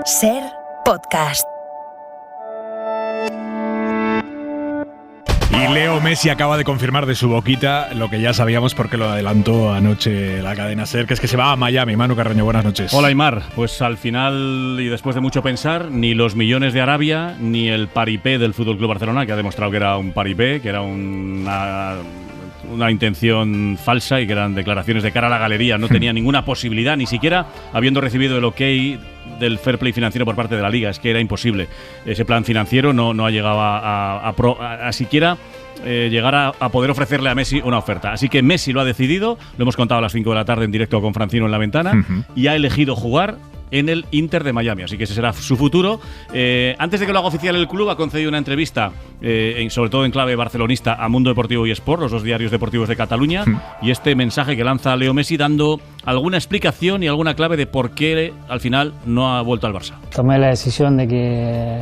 SER Podcast. Y Leo Messi acaba de confirmar de su boquita lo que ya sabíamos porque lo adelantó anoche la cadena SER, que es que se va a Miami. Manu Carreño, buenas noches. Hola, Aimar. Pues al final, y después de mucho pensar, ni los millones de Arabia, ni el paripé del FC Barcelona, que ha demostrado que era un paripé, que era una intención falsa y que eran declaraciones de cara a la galería. No tenía ninguna posibilidad, ni siquiera habiendo recibido el ok del fair play financiero por parte de la Liga. Es que era imposible. Ese plan financiero no ha llegado a siquiera llegar a poder ofrecerle a Messi una oferta. Así que Messi lo ha decidido, lo hemos contado a las 5 de la tarde en directo con Francino en La Ventana, y ha elegido jugar en el Inter de Miami, así que ese será su futuro. Antes de que lo haga oficial el club, ha concedido una entrevista, sobre todo en clave barcelonista, a Mundo Deportivo y Sport, los dos diarios deportivos de Cataluña, y este mensaje que lanza Leo Messi dando alguna explicación y alguna clave de por qué al final no ha vuelto al Barça. Tomé la decisión de que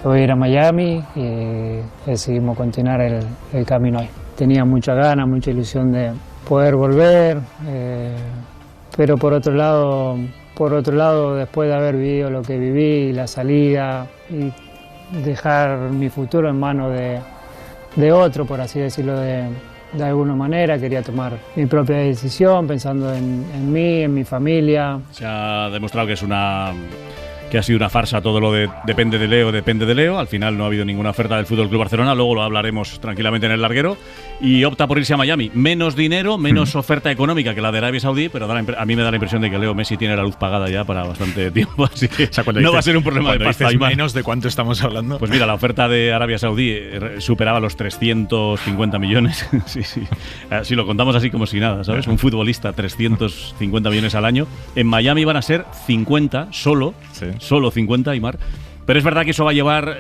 voy a ir a Miami y decidimos continuar el camino ahí. Tenía mucha ganas, mucha ilusión de poder volver, pero por otro lado, después de haber vivido lo que viví, la salida y dejar mi futuro en manos de otro, por así decirlo de alguna manera, quería tomar mi propia decisión pensando en mí, en mi familia. Se ha demostrado que ha sido una farsa todo lo de depende de Leo. Al final no ha habido ninguna oferta del FC Barcelona, luego lo hablaremos tranquilamente en el larguero, y opta por irse a Miami. Menos dinero, menos oferta económica que la de Arabia Saudí, pero a mí me da la impresión de que Leo Messi tiene la luz pagada ya para bastante tiempo, así que no va a ser un problema de pasta. ¿Menos de cuánto estamos hablando? Pues mira, la oferta de Arabia Saudí superaba los 350 millones. Sí. Si lo contamos así como si nada, ¿sabes? Un futbolista, 350 millones al año. En Miami van a ser 50 solo. Sí. Solo 50, Aimar. Pero es verdad que eso va a llevar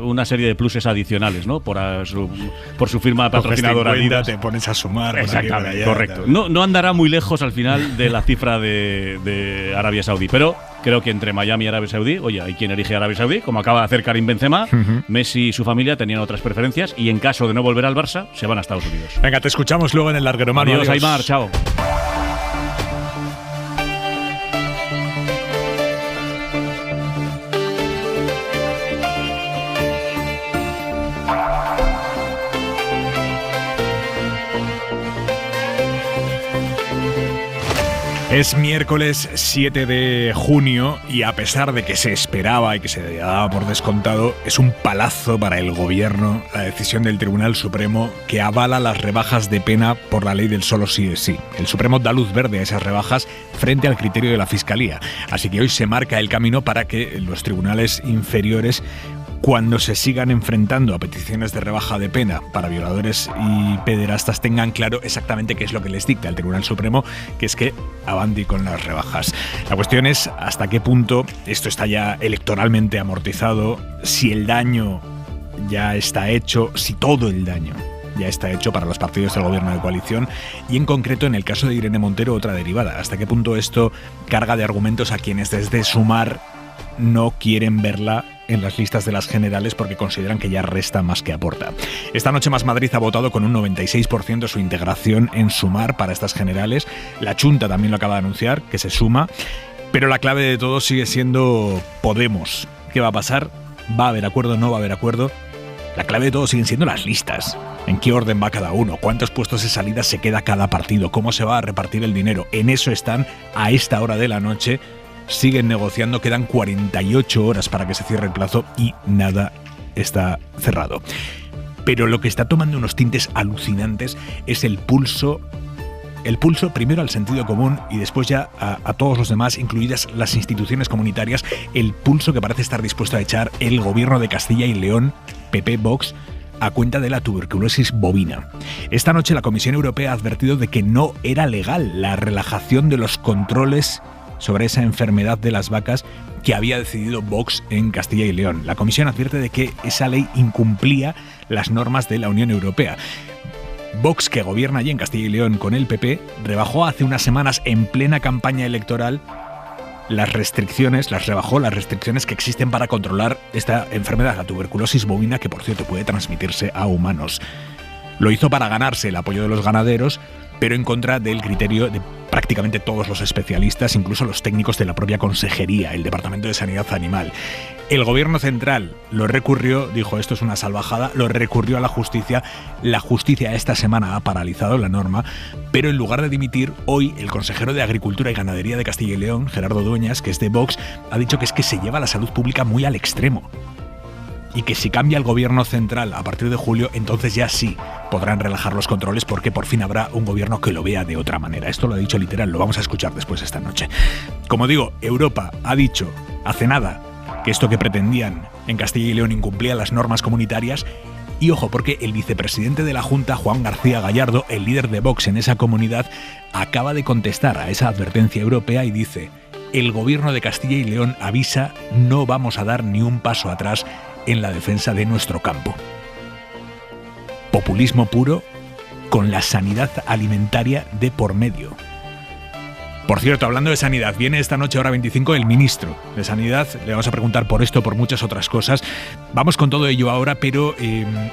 una serie de pluses adicionales, ¿no? Por su firma patrocinadora Adidas. Te pones a sumar. Exactamente, correcto. No andará muy lejos al final de la cifra de Arabia Saudí. Pero creo que entre Miami y Arabia Saudí, oye, hay quien elige Arabia Saudí, como acaba de hacer Karim Benzema. Messi y su familia tenían otras preferencias y en caso de no volver al Barça, se van a Estados Unidos. Venga, te escuchamos luego en el larguero, Manu. Adiós, Aimar, chao. Es miércoles 7 de junio y a pesar de que se esperaba y que se daba por descontado, es un palazo para el gobierno la decisión del Tribunal Supremo que avala las rebajas de pena por la ley del solo sí es sí. El Supremo da luz verde a esas rebajas frente al criterio de la Fiscalía. Así que hoy se marca el camino para que los tribunales inferiores, cuando se sigan enfrentando a peticiones de rebaja de pena para violadores y pederastas, tengan claro exactamente qué es lo que les dicta el Tribunal Supremo, que es que avanti con las rebajas. La cuestión es hasta qué punto esto está ya electoralmente amortizado, si el daño ya está hecho, si todo el daño ya está hecho para los partidos del gobierno de coalición y en concreto en el caso de Irene Montero otra derivada. Hasta qué punto esto carga de argumentos a quienes desde Sumar no quieren verla en las listas de las generales porque consideran que ya resta más que aporta. Esta noche Más Madrid ha votado con un 96% su integración en Sumar para estas generales. La Chunta también lo acaba de anunciar, que se suma. Pero la clave de todo sigue siendo Podemos. ¿Qué va a pasar? ¿Va a haber acuerdo? ¿No va a haber acuerdo? La clave de todo siguen siendo las listas. ¿En qué orden va cada uno? ¿Cuántos puestos de salida se queda cada partido? ¿Cómo se va a repartir el dinero? En eso están a esta hora de la noche. Siguen negociando, quedan 48 horas para que se cierre el plazo y nada está cerrado. Pero lo que está tomando unos tintes alucinantes es el pulso primero al sentido común y después ya a todos los demás, incluidas las instituciones comunitarias, el pulso que parece estar dispuesto a echar el gobierno de Castilla y León, PP, Vox, a cuenta de la tuberculosis bovina. Esta noche la Comisión Europea ha advertido de que no era legal la relajación de los controles sobre esa enfermedad de las vacas que había decidido Vox en Castilla y León. La Comisión advierte de que esa ley incumplía las normas de la Unión Europea. Vox, que gobierna allí en Castilla y León con el PP, rebajó hace unas semanas en plena campaña electoral las restricciones que existen para controlar esta enfermedad, la tuberculosis bovina, que por cierto puede transmitirse a humanos. Lo hizo para ganarse el apoyo de los ganaderos, pero en contra del criterio de prácticamente todos los especialistas, incluso los técnicos de la propia consejería, el Departamento de Sanidad Animal. El gobierno central lo recurrió, dijo esto es una salvajada, lo recurrió a la justicia. La justicia esta semana ha paralizado la norma, pero en lugar de dimitir, hoy el consejero de Agricultura y Ganadería de Castilla y León, Gerardo Dueñas, que es de Vox, ha dicho que es que se lleva la salud pública muy al extremo. Y que si cambia el gobierno central a partir de julio, entonces ya sí podrán relajar los controles porque por fin habrá un gobierno que lo vea de otra manera. Esto lo ha dicho literal, lo vamos a escuchar después esta noche. Como digo, Europa ha dicho hace nada que esto que pretendían en Castilla y León incumplía las normas comunitarias. Y ojo, porque el vicepresidente de la Junta, Juan García Gallardo, el líder de Vox en esa comunidad, acaba de contestar a esa advertencia europea y dice: el gobierno de Castilla y León avisa, no vamos a dar ni un paso atrás en la defensa de nuestro campo. Populismo puro con la sanidad alimentaria de por medio. Por cierto, hablando de sanidad, viene esta noche, hora 25, el ministro de Sanidad. Le vamos a preguntar por esto, por muchas otras cosas. Vamos con todo ello ahora, pero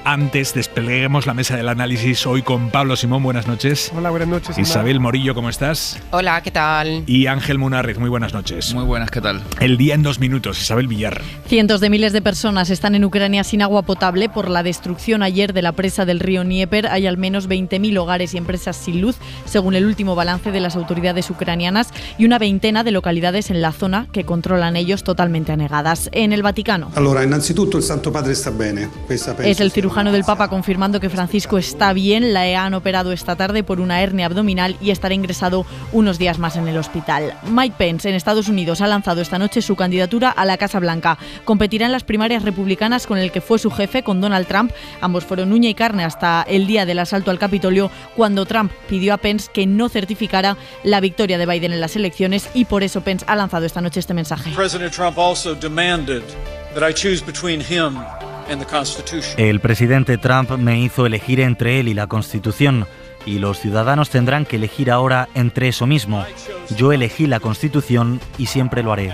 antes despleguemos la mesa del análisis hoy con Pablo Simón. Buenas noches. Hola, buenas noches. Isabel Morillo, ¿cómo estás? Hola, ¿qué tal? Y Ángel Munárriz, muy buenas noches. Muy buenas, ¿qué tal? El día en 2 minutos, Isabel Villar. Cientos de miles de personas están en Ucrania sin agua potable por la destrucción ayer de la presa del río Dnieper. Hay al menos 20.000 hogares y empresas sin luz, según el último balance de las autoridades ucranianas, y una veintena de localidades en la zona que controlan ellos totalmente anegadas. En el Vaticano. Innanzitutto el Santo Padre está bene. Es el cirujano del Papa confirmando que Francisco está bien. Le han operado esta tarde por una hernia abdominal y estará ingresado unos días más en el hospital. Mike Pence, en Estados Unidos, ha lanzado esta noche su candidatura a la Casa Blanca. Competirá en las primarias republicanas con el que fue su jefe, con Donald Trump. Ambos fueron uña y carne hasta el día del asalto al Capitolio, cuando Trump pidió a Pence que no certificara la victoria de Biden en las elecciones, y por eso Pence ha lanzado esta noche este mensaje. El presidente Trump me hizo elegir entre él y la Constitución, y los ciudadanos tendrán que elegir ahora entre eso mismo. Yo elegí la Constitución y siempre lo haré.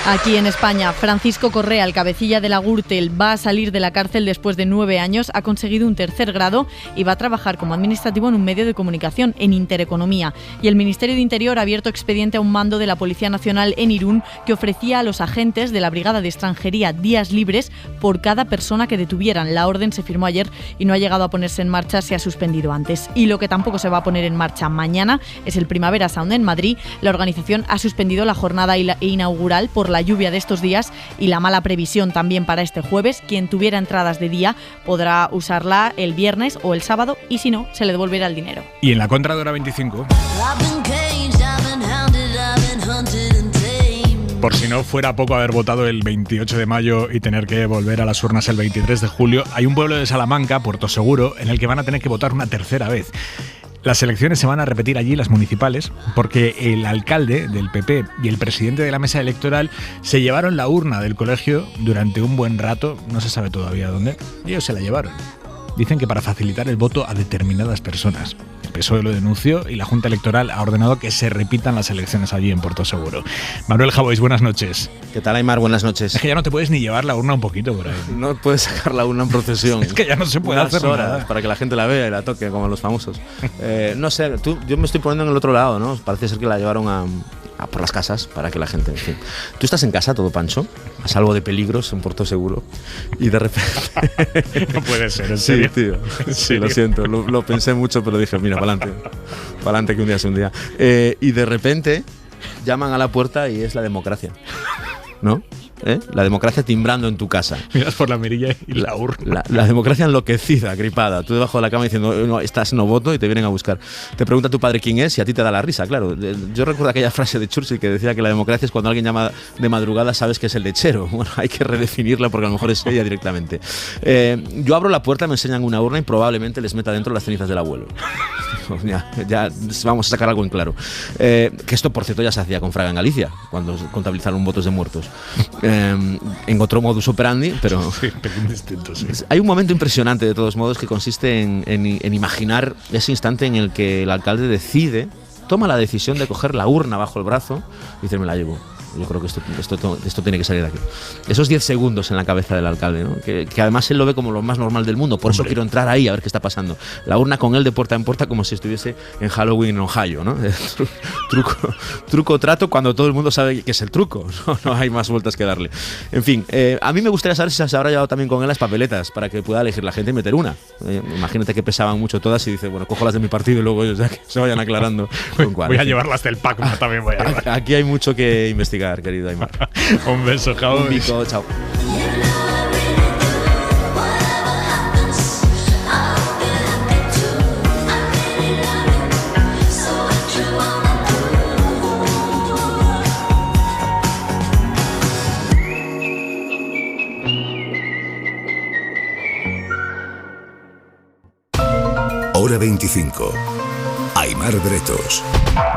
Aquí en España, Francisco Correa, el cabecilla de la Gürtel, va a salir de la cárcel después de 9 años, ha conseguido un 3er grado y va a trabajar como administrativo en un medio de comunicación, en Intereconomía. Y el Ministerio de Interior ha abierto expediente a un mando de la Policía Nacional en Irún que ofrecía a los agentes de la Brigada de Extranjería días libres por cada persona que detuvieran. La orden se firmó ayer y no ha llegado a ponerse en marcha, se ha suspendido antes. Y lo que tampoco se va a poner en marcha mañana es el Primavera Sound en Madrid. La organización ha suspendido la jornada inaugural por la lluvia de estos días y la mala previsión también para este jueves. Quien tuviera entradas de día podrá usarla el viernes o el sábado, y si no, se le devolverá el dinero. Y en la contra de hora 25, por si no fuera poco haber votado el 28 de mayo y tener que volver a las urnas el 23 de julio, hay un pueblo de Salamanca, Puerto Seguro, en el que van a tener que votar una tercera vez. Las elecciones se van a repetir allí, las municipales, porque el alcalde del PP y el presidente de la mesa electoral se llevaron la urna del colegio durante un buen rato, no se sabe todavía dónde, y ellos se la llevaron. Dicen que para facilitar el voto a determinadas personas. El PSOE lo denunció y la Junta Electoral ha ordenado que se repitan las elecciones allí en Puerto Seguro. Manuel Javois, buenas noches. ¿Qué tal, Aymar? Buenas noches. Es que ya no te puedes ni llevar la urna un poquito por ahí. No puedes sacar la urna en procesión. Es que ya no se puede hacer horas nada. Para que la gente la vea y la toque, como los famosos. No sé, yo me estoy poniendo en el otro lado, ¿no? Parece ser que la llevaron a por las casas para que la gente... En fin. Tú estás en casa, todo pancho, a salvo de peligros en Puerto Seguro, y de repente... No puede ser, ¿en serio? Sí, tío. Sí, lo siento. Lo pensé mucho, pero dije, mira, para adelante que un día es un día. Y de repente llaman a la puerta y es la democracia, ¿no? La democracia timbrando en tu casa. Miras por la mirilla y la urna. La democracia enloquecida, gripada. Tú debajo de la cama diciendo, no, estás no voto, y te vienen a buscar. Te pregunta tu padre quién es y a ti te da la risa, claro. Yo recuerdo aquella frase de Churchill que decía que la democracia es cuando alguien llama de madrugada, sabes que es el lechero. Bueno, hay que redefinirla porque a lo mejor es ella directamente. Yo abro la puerta, me enseñan una urna y probablemente les meta dentro las cenizas del abuelo. ya vamos a sacar algo en claro. Que esto, por cierto, ya se hacía con Fraga en Galicia, cuando contabilizaron votos de muertos. En otro modus operandi, pero sí, distinto, sí. Hay un momento impresionante de todos modos que consiste en imaginar ese instante en el que el alcalde toma la decisión de coger la urna bajo el brazo y dice, me la llevo. Yo creo que esto tiene que salir de aquí. Esos 10 segundos en la cabeza del alcalde, ¿no? que además él lo ve como lo más normal del mundo, por eso quiero entrar ahí a ver qué está pasando. La urna con él de puerta en puerta como si estuviese en Halloween en Ohio, ¿no? Truco trato cuando todo el mundo sabe que es el truco, no hay más vueltas que darle. En fin, a mí me gustaría saber si se habrá llevado también con él las papeletas para que pueda elegir la gente y meter una. Imagínate que pesaban mucho todas y dice, bueno, cojo las de mi partido y luego ellos ya que se vayan aclarando con cuál. Voy a llevarlas del PAC, también voy a llevar. Aquí hay mucho que investigar, querido Aimar. Un beso, Jaume. Un pico, chao. Hora 25. Aimar Bretos.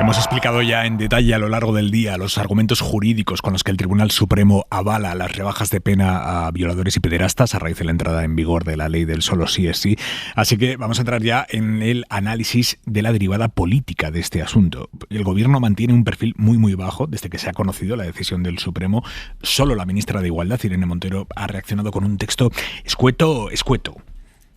Hemos explicado ya en detalle a lo largo del día los argumentos jurídicos con los que el Tribunal Supremo avala las rebajas de pena a violadores y pederastas a raíz de la entrada en vigor de la ley del solo sí es sí. Así que vamos a entrar ya en el análisis de la derivada política de este asunto. El gobierno mantiene un perfil muy bajo desde que se ha conocido la decisión del Supremo. Solo la ministra de Igualdad, Irene Montero, ha reaccionado con un texto escueto.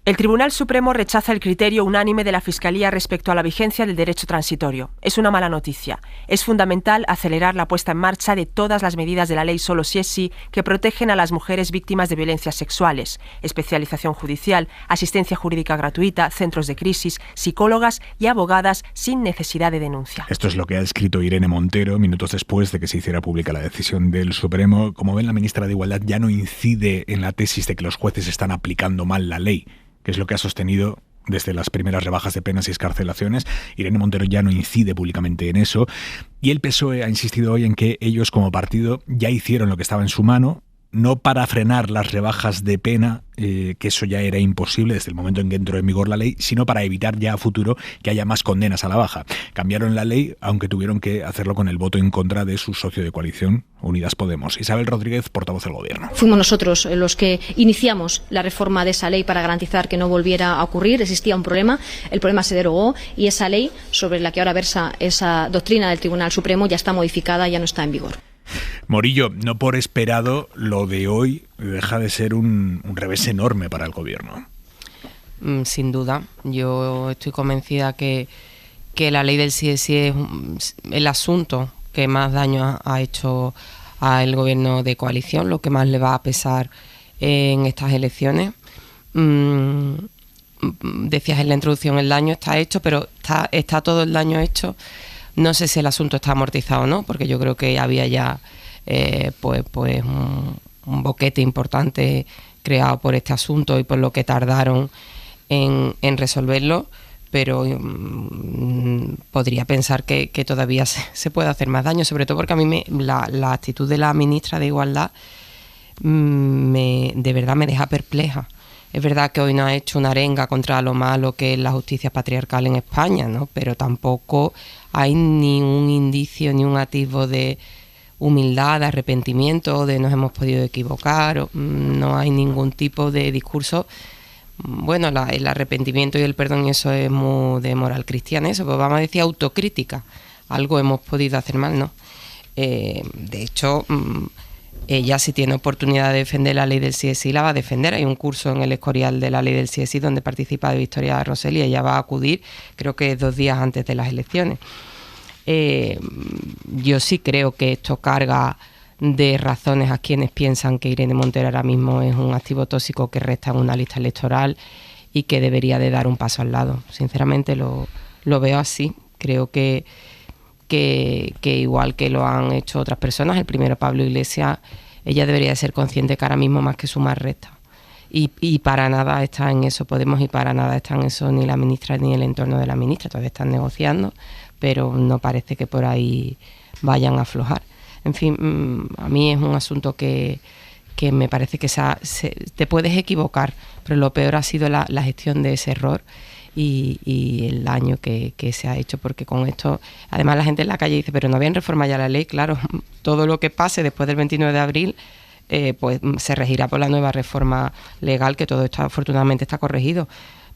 El Tribunal Supremo rechaza el criterio unánime de la Fiscalía respecto a la vigencia del derecho transitorio. Es una mala noticia. Es fundamental acelerar la puesta en marcha de todas las medidas de la ley solo sí es sí que protegen a las mujeres víctimas de violencias sexuales: especialización judicial, asistencia jurídica gratuita, centros de crisis, psicólogas y abogadas sin necesidad de denuncia. Esto es lo que ha escrito Irene Montero minutos después de que se hiciera pública la decisión del Supremo. Como ven, la ministra de Igualdad ya no incide en la tesis de que los jueces están aplicando mal la ley, que es lo que ha sostenido desde las primeras rebajas de penas y excarcelaciones. Irene Montero ya no incide públicamente en eso. Y el PSOE ha insistido hoy en que ellos como partido ya hicieron lo que estaba en su mano, no para frenar las rebajas de pena, que eso ya era imposible desde el momento en que entró en vigor la ley, sino para evitar ya a futuro que haya más condenas a la baja. Cambiaron la ley, aunque tuvieron que hacerlo con el voto en contra de su socio de coalición, Unidas Podemos. Isabel Rodríguez, portavoz del Gobierno. Fuimos nosotros los que iniciamos la reforma de esa ley para garantizar que no volviera a ocurrir. Existía un problema, el problema se derogó y esa ley, sobre la que ahora versa esa doctrina del Tribunal Supremo, ya está modificada, ya no está en vigor. Morillo, no por esperado, lo de hoy deja de ser un revés enorme para el Gobierno. Sin duda. Yo estoy convencida que la ley del sí es sí es el asunto que más daño ha hecho al Gobierno de coalición, lo que más le va a pesar en estas elecciones. Decías en la introducción, el daño está hecho, pero está todo el daño hecho. No sé si el asunto está amortizado o no, porque yo creo que había ya un boquete importante creado por este asunto y por lo que tardaron en resolverlo, pero podría pensar que todavía se puede hacer más daño, sobre todo porque a mí la actitud de la ministra de Igualdad de verdad me deja perpleja. Es verdad que hoy no ha hecho una arenga contra lo malo que es la justicia patriarcal en España, ¿no? Pero tampoco hay ni un indicio, ni un atisbo de humildad, de arrepentimiento, de nos hemos podido equivocar, no hay ningún tipo de discurso. Bueno, el arrepentimiento y el perdón, eso es muy de moral cristiana, eso, pues vamos a decir autocrítica. Algo hemos podido hacer mal, ¿no? De hecho, ella, si tiene oportunidad de defender la ley del sí es sí, la va a defender. Hay un curso en el Escorial de la ley del sí es sí donde participa Victoria Rosell y ella va a acudir, creo que 2 días antes de las elecciones. Yo sí creo que esto carga de razones a quienes piensan que Irene Montero ahora mismo es un activo tóxico que resta en una lista electoral y que debería de dar un paso al lado. Sinceramente lo veo así. Creo que igual que lo han hecho otras personas, el primero Pablo Iglesias, ella debería de ser consciente que ahora mismo más que sumar resta. Y para nada está en eso Podemos y para nada está en eso ni la ministra ni el entorno de la ministra. Todavía están negociando, pero no parece que por ahí vayan a aflojar. En fin, a mí es un asunto que me parece que te puedes equivocar, pero lo peor ha sido la gestión de ese error y el daño que se ha hecho, porque con esto, además la gente en la calle dice, pero no habían reformado ya la ley. Claro, todo lo que pase después del 29 de abril pues se regirá por la nueva reforma legal, que todo esto afortunadamente está corregido,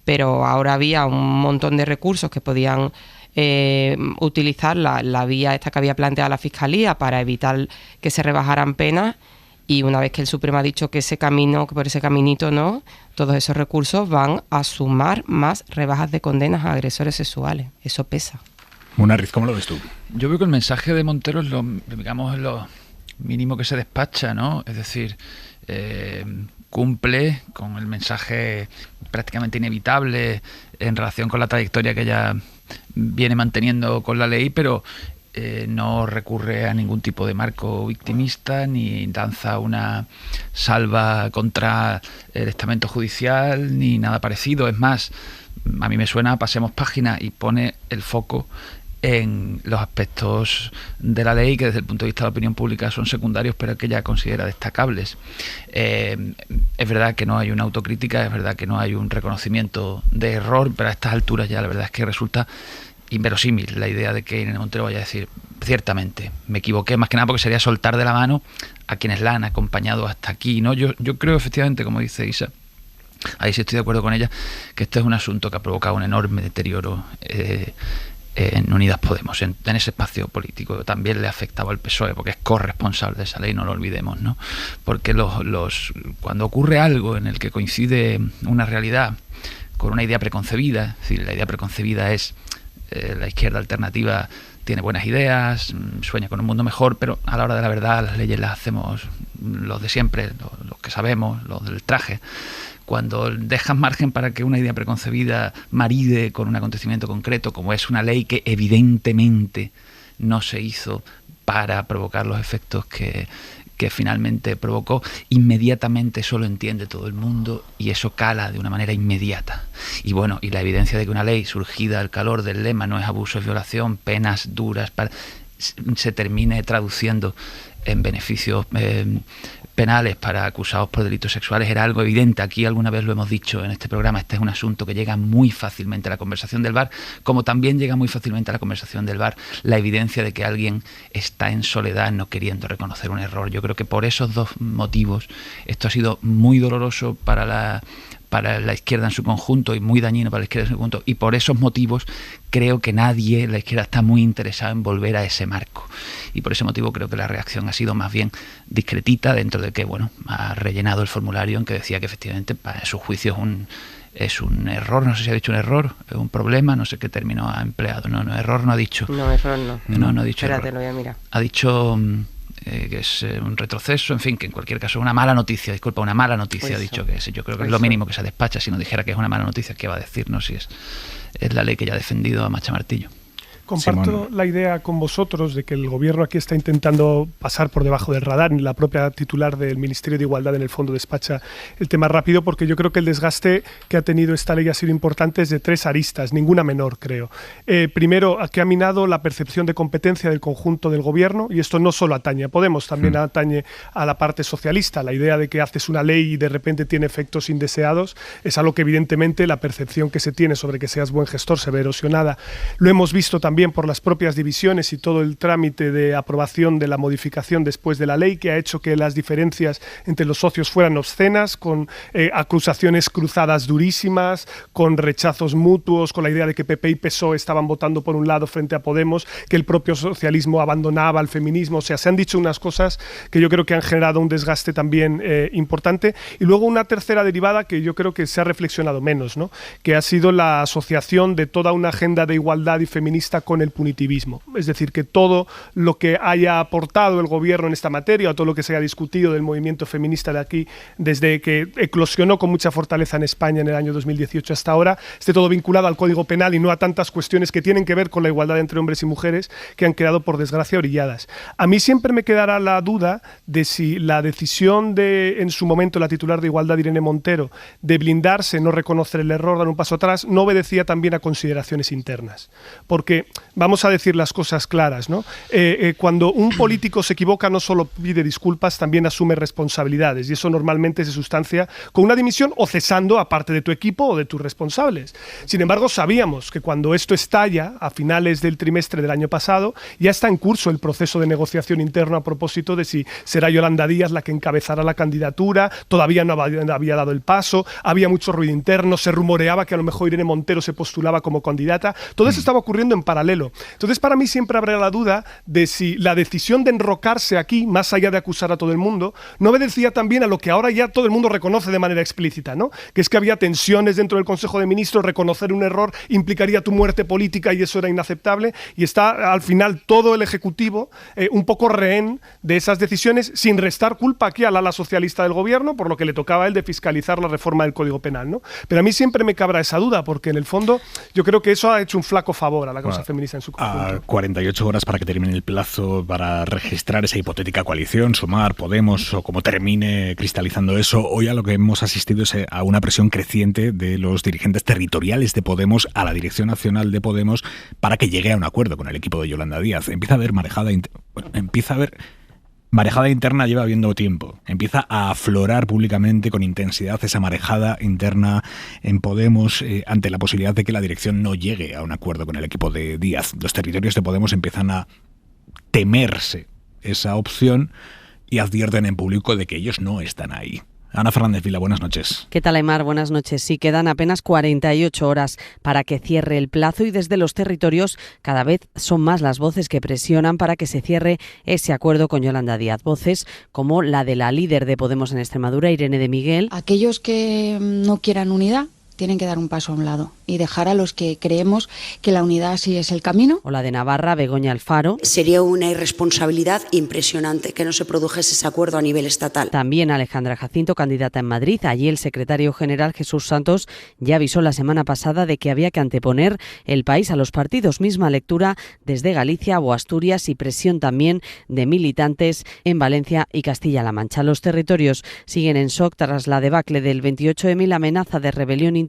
pero ahora había un montón de recursos que podían utilizar la vía esta que había planteado la Fiscalía para evitar que se rebajaran penas, y una vez que el Supremo ha dicho que ese camino, que por ese caminito no, todos esos recursos van a sumar más rebajas de condenas a agresores sexuales. Eso pesa. Munarriz, ¿cómo lo ves tú? Yo veo que el mensaje de Montero es lo mínimo que se despacha, ¿no? Es decir, cumple con el mensaje prácticamente inevitable en relación con la trayectoria que ella viene manteniendo con la ley, pero no recurre a ningún tipo de marco victimista ni lanza una salva contra el estamento judicial ni nada parecido. Es más, a mí me suena Pasemos Página y pone el foco en los aspectos de la ley que desde el punto de vista de la opinión pública son secundarios, pero que ella considera destacables. Es verdad que no hay una autocrítica, es verdad que no hay un reconocimiento de error, pero a estas alturas ya la verdad es que resulta inverosímil la idea de que Irene Montero vaya a decir ciertamente me equivoqué, más que nada porque sería soltar de la mano a quienes la han acompañado hasta aquí, ¿no? Yo creo efectivamente, como dice Isa, ahí sí estoy de acuerdo con ella, que este es un asunto que ha provocado un enorme deterioro en Unidas Podemos, en ese espacio político. También le afectaba al PSOE, porque es corresponsable de esa ley, no lo olvidemos, ¿no? Porque cuando ocurre algo en el que coincide una realidad con una idea preconcebida, es decir, la idea preconcebida es la izquierda alternativa tiene buenas ideas, sueña con un mundo mejor, pero a la hora de la verdad las leyes las hacemos los de siempre, los que sabemos, los del traje. Cuando dejas margen para que una idea preconcebida maride con un acontecimiento concreto, como es una ley que evidentemente no se hizo para provocar los efectos que finalmente provocó, inmediatamente eso lo entiende todo el mundo y eso cala de una manera inmediata. Y bueno, y la evidencia de que una ley surgida al calor del lema no es abuso, es violación, penas duras, se termine traduciendo en beneficios penales para acusados por delitos sexuales era algo evidente. Aquí alguna vez lo hemos dicho en este programa, este es un asunto que llega muy fácilmente a la conversación del bar, como también llega muy fácilmente a la conversación del bar la evidencia de que alguien está en soledad no queriendo reconocer un error. Yo creo que por esos dos motivos esto ha sido muy doloroso para la izquierda en su conjunto y muy dañino para la izquierda en su conjunto, y por esos motivos creo que nadie, la izquierda está muy interesada en volver a ese marco, y por ese motivo creo que la reacción ha sido más bien discretita, dentro de que bueno, ha rellenado el formulario en que decía que efectivamente para su juicio es un error, no sé si ha dicho un error, un problema, no sé qué término ha empleado, no, error no ha dicho. No, error no. No ha dicho Espérate, error. Lo voy a mirar. Ha dicho que es un retroceso, en fin, que en cualquier caso una mala noticia, una mala noticia, ha dicho que es. Yo creo que es lo mínimo que se despacha. Si no dijera que es una mala noticia, ¿qué va a decir? No, si es la ley que ya ha defendido a Macha Martillo. Comparto la idea con vosotros de que el gobierno aquí está intentando pasar por debajo del radar. La propia titular del Ministerio de Igualdad en el fondo despacha el tema rápido, porque yo creo que el desgaste que ha tenido esta ley ha sido importante desde tres aristas, ninguna menor, creo. Primero, que ha minado la percepción de competencia del conjunto del gobierno, y esto no solo atañe a Podemos, también atañe a la parte socialista. La idea de que haces una ley y de repente tiene efectos indeseados es algo que evidentemente la percepción que se tiene sobre que seas buen gestor se ve erosionada. Lo hemos visto también por las propias divisiones y todo el trámite de aprobación de la modificación después de la ley, que ha hecho que las diferencias entre los socios fueran obscenas, con acusaciones cruzadas durísimas, con rechazos mutuos, con la idea de que PP y PSOE estaban votando por un lado frente a Podemos, que el propio socialismo abandonaba al feminismo. O sea, se han dicho unas cosas que yo creo que han generado un desgaste también importante. Y luego una tercera derivada que yo creo que se ha reflexionado menos, ¿no? Que ha sido la asociación de toda una agenda de igualdad y feminista con el punitivismo. Es decir, que todo lo que haya aportado el gobierno en esta materia, o todo lo que se haya discutido del movimiento feminista de aquí, desde que eclosionó con mucha fortaleza en España en el año 2018 hasta ahora, esté todo vinculado al Código Penal y no a tantas cuestiones que tienen que ver con la igualdad entre hombres y mujeres, que han quedado, por desgracia, orilladas. A mí siempre me quedará la duda de si la decisión de, en su momento, la titular de Igualdad, Irene Montero, de blindarse, no reconocer el error, dar un paso atrás, no obedecía también a consideraciones internas. Porque vamos a decir las cosas claras, ¿no? Cuando un político se equivoca, no solo pide disculpas, también asume responsabilidades, y eso normalmente se sustancia con una dimisión o cesando a parte de tu equipo o de tus responsables. Sin embargo, sabíamos que cuando esto estalla a finales del trimestre del año pasado, ya está en curso el proceso de negociación interno a propósito de si será Yolanda Díaz la que encabezará la candidatura. Todavía no había dado el paso, había mucho ruido interno, se rumoreaba que a lo mejor Irene Montero se postulaba como candidata. Todo eso estaba ocurriendo en paralelo. paralelo. Entonces, para mí siempre habrá la duda de si la decisión de enrocarse aquí, más allá de acusar a todo el mundo, no obedecía también a lo que ahora ya todo el mundo reconoce de manera explícita, ¿no? Que es que había tensiones dentro del Consejo de Ministros, reconocer un error implicaría tu muerte política y eso era inaceptable, y está al final todo el Ejecutivo un poco rehén de esas decisiones, sin restar culpa aquí al ala socialista del gobierno, por lo que le tocaba a él de fiscalizar la reforma del Código Penal, ¿no? Pero a mí siempre me cabrá esa duda, porque en el fondo yo creo que eso ha hecho un flaco favor a la causa feminista en su conjunto. A 48 horas para que termine el plazo para registrar esa hipotética coalición, Sumar, Podemos o como termine cristalizando eso, hoy a lo que hemos asistido es a una presión creciente de los dirigentes territoriales de Podemos a la dirección nacional de Podemos para que llegue a un acuerdo con el equipo de Yolanda Díaz. Empieza a haber marejada interna, lleva habiendo tiempo. Empieza a aflorar públicamente con intensidad esa marejada interna en Podemos ante la posibilidad de que la dirección no llegue a un acuerdo con el equipo de Díaz. Los territorios de Podemos empiezan a temerse esa opción y advierten en público de que ellos no están ahí. Ana Fernández Vila, buenas noches. ¿Qué tal, Aymar? Buenas noches. Sí, quedan apenas 48 horas para que cierre el plazo y desde los territorios cada vez son más las voces que presionan para que se cierre ese acuerdo con Yolanda Díaz. Voces como la de la líder de Podemos en Extremadura, Irene de Miguel. Aquellos que no quieran unidad tienen que dar un paso a un lado y dejar a los que creemos que la unidad sí es el camino. O la de Navarra, Begoña Alfaro. Sería una irresponsabilidad impresionante que no se produjese ese acuerdo a nivel estatal. También Alejandra Jacinto, candidata en Madrid. Allí el secretario general Jesús Santos ya avisó la semana pasada de que había que anteponer el país a los partidos. Misma lectura desde Galicia o Asturias y presión también de militantes en Valencia y Castilla-La Mancha. Los territorios siguen en shock tras la debacle del 28M. La amenaza de rebelión interna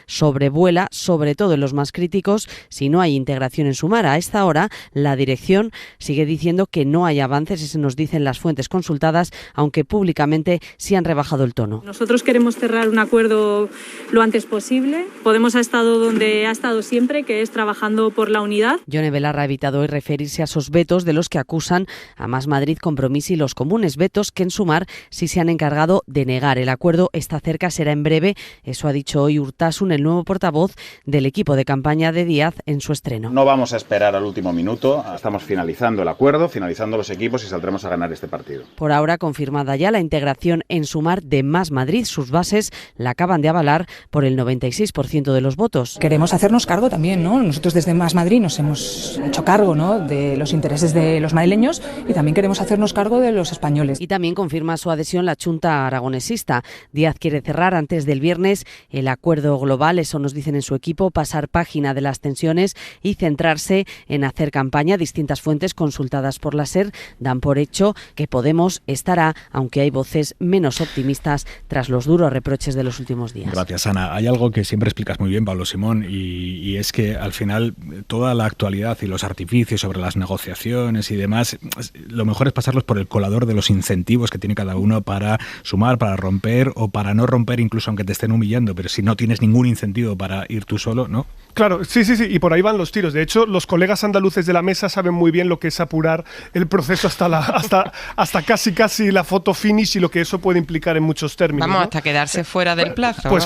sobrevuela, sobre todo en los más críticos, si no hay integración en Sumar. A esta hora, la dirección sigue diciendo que no hay avances, y se nos dicen las fuentes consultadas, aunque públicamente sí han rebajado el tono. Nosotros queremos cerrar un acuerdo lo antes posible. Podemos ha estado donde ha estado siempre, que es trabajando por la unidad. Yone Belarra ha evitado hoy referirse a esos vetos de los que acusan a Más Madrid, Compromís y los comunes. Vetos que en Sumar sí se han encargado de negar. El acuerdo está cerca, será en breve. Eso ha dicho hoy Urtasun, el nuevo portavoz del equipo de campaña de Díaz en su estreno. No vamos a esperar al último minuto, estamos finalizando el acuerdo, finalizando los equipos y saldremos a ganar este partido. Por ahora confirmada ya la integración en Sumar de Más Madrid. Sus bases la acaban de avalar por el 96% de los votos. Queremos hacernos cargo también, ¿no? Nosotros desde Más Madrid nos hemos hecho cargo, ¿no?, de los intereses de los madrileños y también queremos hacernos cargo de los españoles. Y también confirma su adhesión la Chunta aragonesista. Díaz quiere cerrar antes del viernes el acuerdo global, eso nos dicen en su equipo, pasar página de las tensiones y centrarse en hacer campaña. Distintas fuentes consultadas por la SER dan por hecho que Podemos estará, aunque hay voces menos optimistas tras los duros reproches de los últimos días. Gracias, Ana. Hay algo que siempre explicas muy bien, Pablo Simón, y es que al final toda la actualidad y los artificios sobre las negociaciones y demás, lo mejor es pasarlos por el colador de los incentivos que tiene cada uno para sumar, para romper o para no romper, incluso aunque te estén humillando, pero si no tienes ningún incentivo para ir tú solo, ¿no? Claro, sí, y por ahí van los tiros. De hecho, los colegas andaluces de la mesa saben muy bien lo que es apurar el proceso hasta casi la foto finish y lo que eso puede implicar en muchos términos. Vamos, ¿no? hasta quedarse fuera del plazo. Pues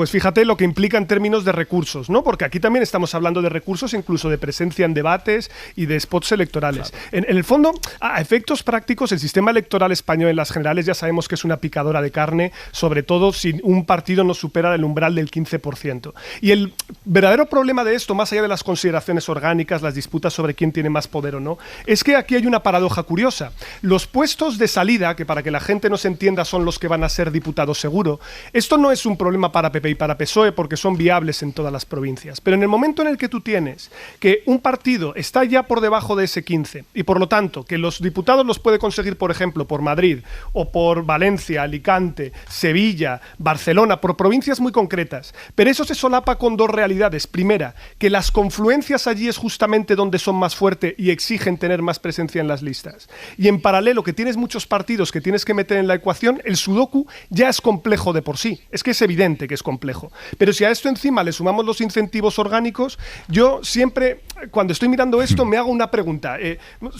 fíjate lo que implica en términos de recursos, ¿no? Porque aquí también estamos hablando de recursos, incluso de presencia en debates y de spots electorales. Claro. En el fondo, a efectos prácticos, el sistema electoral español en las generales ya sabemos que es una picadora de carne, sobre todo si un partido no supera el umbral del 15%. Y el verdadero problema de esto, más allá de las consideraciones orgánicas, las disputas sobre quién tiene más poder o no, es que aquí hay una paradoja curiosa. Los puestos de salida, que para que la gente nos entienda son los que van a ser diputados seguro, esto no es un problema para PP y para PSOE porque son viables en todas las provincias. Pero en el momento en el que tú tienes que un partido está ya por debajo de ese 15 y por lo tanto que los diputados los puede conseguir, por ejemplo, por Madrid o por Valencia, Alicante, Sevilla, Barcelona, por provincias muy concretas, pero eso se solapa con dos realidades. Primera, que las confluencias allí es justamente donde son más fuertes y exigen tener más presencia en las listas. Y en paralelo, que tienes muchos partidos que tienes que meter en la ecuación, el sudoku ya es complejo de por sí. Es que es evidente que es complejo. Pero si a esto encima le sumamos los incentivos orgánicos, yo siempre, cuando estoy mirando esto, me hago una pregunta.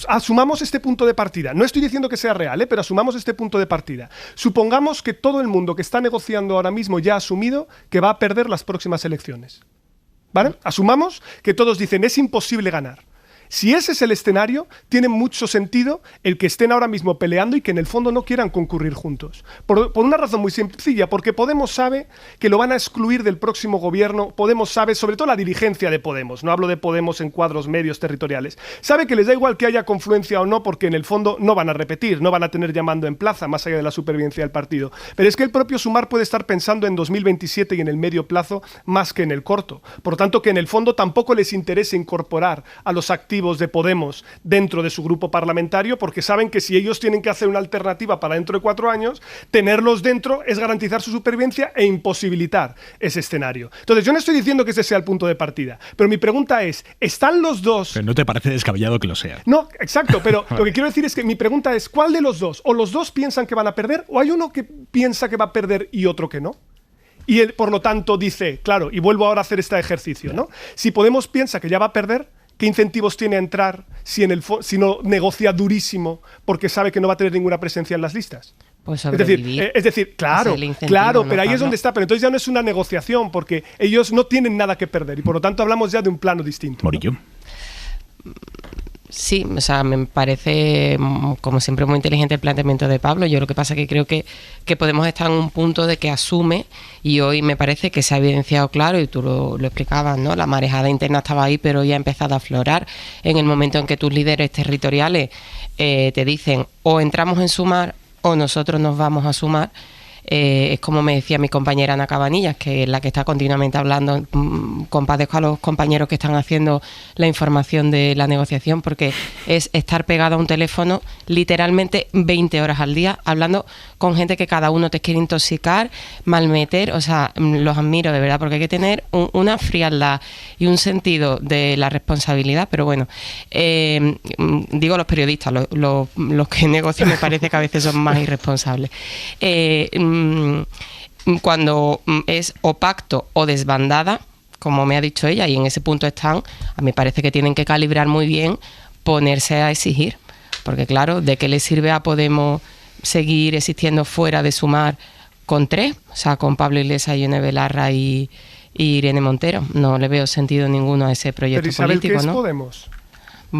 Asumamos este punto de partida. No estoy diciendo que sea real, pero asumamos este punto de partida. Supongamos que todo el mundo que está negociando ahora mismo ya ha asumido que va a perder las próximas elecciones. ¿vale? Asumamos que todos dicen es imposible ganar. Si ese es el escenario, tiene mucho sentido el que estén ahora mismo peleando y que en el fondo no quieran concurrir juntos. Por una razón muy sencilla, porque Podemos sabe que lo van a excluir del próximo gobierno. Podemos sabe, sobre todo la dirigencia de Podemos, no hablo de Podemos en cuadros medios territoriales, sabe que les da igual que haya confluencia o no, porque en el fondo no van a repetir, no van a tener llamando en plaza, más allá de la supervivencia del partido. Pero es que el propio Sumar puede estar pensando en 2027 y en el medio plazo más que en el corto. Por lo tanto, que en el fondo tampoco les interesa incorporar a los activos de Podemos dentro de su grupo parlamentario, porque saben que si ellos tienen que hacer una alternativa para dentro de 4 años, tenerlos dentro es garantizar su supervivencia e imposibilitar ese escenario. Entonces, yo no estoy diciendo que ese sea el punto de partida, pero mi pregunta es, ¿están los dos? Pero no te parece descabellado que lo sea. No, exacto, pero lo que quiero decir es que mi pregunta es, ¿cuál de los dos? ¿O los dos piensan que van a perder, o hay uno que piensa que va a perder y otro que no? Y él, por lo tanto, dice, claro, y vuelvo ahora a hacer este ejercicio, ¿no? Si Podemos piensa que ya va a perder, ¿qué incentivos tiene a entrar si no negocia durísimo porque sabe que no va a tener ninguna presencia en las listas? Pues es decir, claro, pero ahí es donde está. Pero entonces ya no es una negociación porque ellos no tienen nada que perder y por lo tanto hablamos ya de un plano distinto. Morillo. Sí, o sea, me parece, como siempre, muy inteligente el planteamiento de Pablo. Yo lo que pasa es que creo que Podemos estar en un punto de que asume, y hoy me parece que se ha evidenciado claro, y tú lo explicabas, ¿no? La marejada interna estaba ahí, pero ya ha empezado a aflorar en el momento en que tus líderes territoriales te dicen o entramos en Sumar o nosotros nos vamos a sumar. Es como me decía mi compañera Ana Cabanillas, que es la que está continuamente hablando. Compadezco a los compañeros que están haciendo la información de la negociación, porque es estar pegado a un teléfono literalmente 20 horas al día, hablando con gente que cada uno te quiere intoxicar, malmeter. O sea, los admiro de verdad, porque hay que tener una frialdad y un sentido de la responsabilidad. Pero bueno, digo los periodistas, los que negocian me parece que a veces son más irresponsables. Cuando es o pacto o desbandada, como me ha dicho ella, y en ese punto están, a mí me parece que tienen que calibrar muy bien, ponerse a exigir, porque claro, ¿de qué le sirve a Podemos seguir existiendo fuera de Sumar con 3? O sea, con Pablo Iglesias, Ione Belarra y Irene Montero. No le veo sentido ninguno a ese proyecto político, ¿qué es ¿no? Podemos?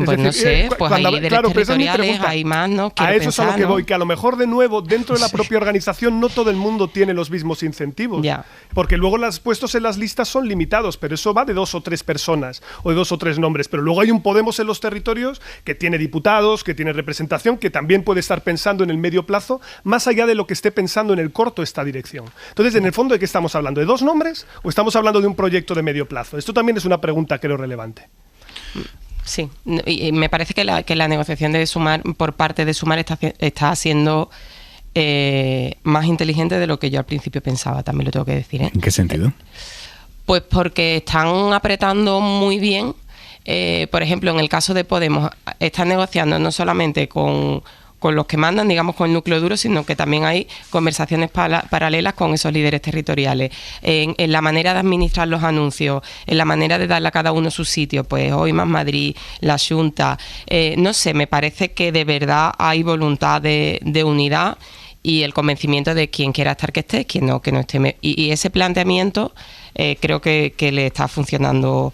Pues no sé, pues hay líderes territoriales, hay más, ¿no? A eso es a lo que voy, que a lo mejor de nuevo dentro de la propia organización no todo el mundo tiene los mismos incentivos, porque luego los puestos en las listas son limitados, pero eso va de 2 o 3 personas o de 2 o 3 nombres, pero luego hay un Podemos en los territorios que tiene diputados, que tiene representación, que también puede estar pensando en el medio plazo, más allá de lo que esté pensando en el corto esta dirección. Entonces, en el fondo, ¿de qué estamos hablando? ¿De 2 nombres o estamos hablando de un proyecto de medio plazo? Esto también es una pregunta, creo, relevante. Sí, y me parece que la negociación de Sumar, por parte de Sumar, está siendo más inteligente de lo que yo al principio pensaba, también lo tengo que decir. ¿En qué sentido? Pues porque están apretando muy bien. Por ejemplo, en el caso de Podemos, están negociando no solamente con los que mandan, digamos, con el núcleo duro, sino que también hay conversaciones paralelas con esos líderes territoriales, en la manera de administrar los anuncios, en la manera de darle a cada uno su sitio, pues hoy más Madrid, la Xunta, no sé, me parece que de verdad hay voluntad de unidad y el convencimiento de quien quiera estar que esté, quien no, que no esté. Y ese planteamiento creo que le está funcionando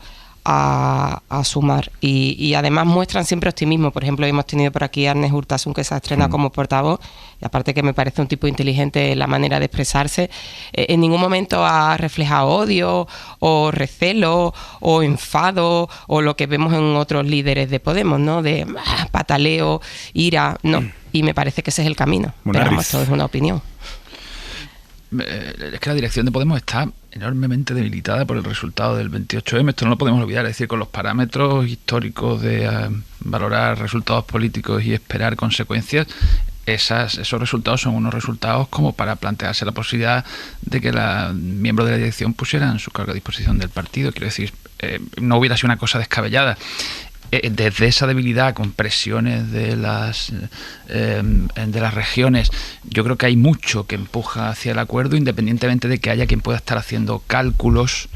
a Sumar, y además muestran siempre optimismo. Por ejemplo, hemos tenido por aquí a Arnés Urtasun, que se ha estrenado como portavoz, y aparte que me parece un tipo inteligente la manera de expresarse. En ningún momento ha reflejado odio o recelo o enfado o lo que vemos en otros líderes de Podemos, ¿no? De pataleo, ira, no. Y me parece que ese es el camino. Pero vamos, todo es una opinión. Es que la dirección de Podemos está enormemente debilitada por el resultado del 28M. Esto no lo podemos olvidar. Es decir, con los parámetros históricos de valorar resultados políticos y esperar consecuencias, esos resultados son unos resultados como para plantearse la posibilidad de que los miembros de la dirección pusieran su cargo a disposición del partido. Quiero decir, no hubiera sido una cosa descabellada. Desde esa debilidad, con presiones de las regiones, yo creo que hay mucho que empuja hacia el acuerdo, independientemente de que haya quien pueda estar haciendo cálculos,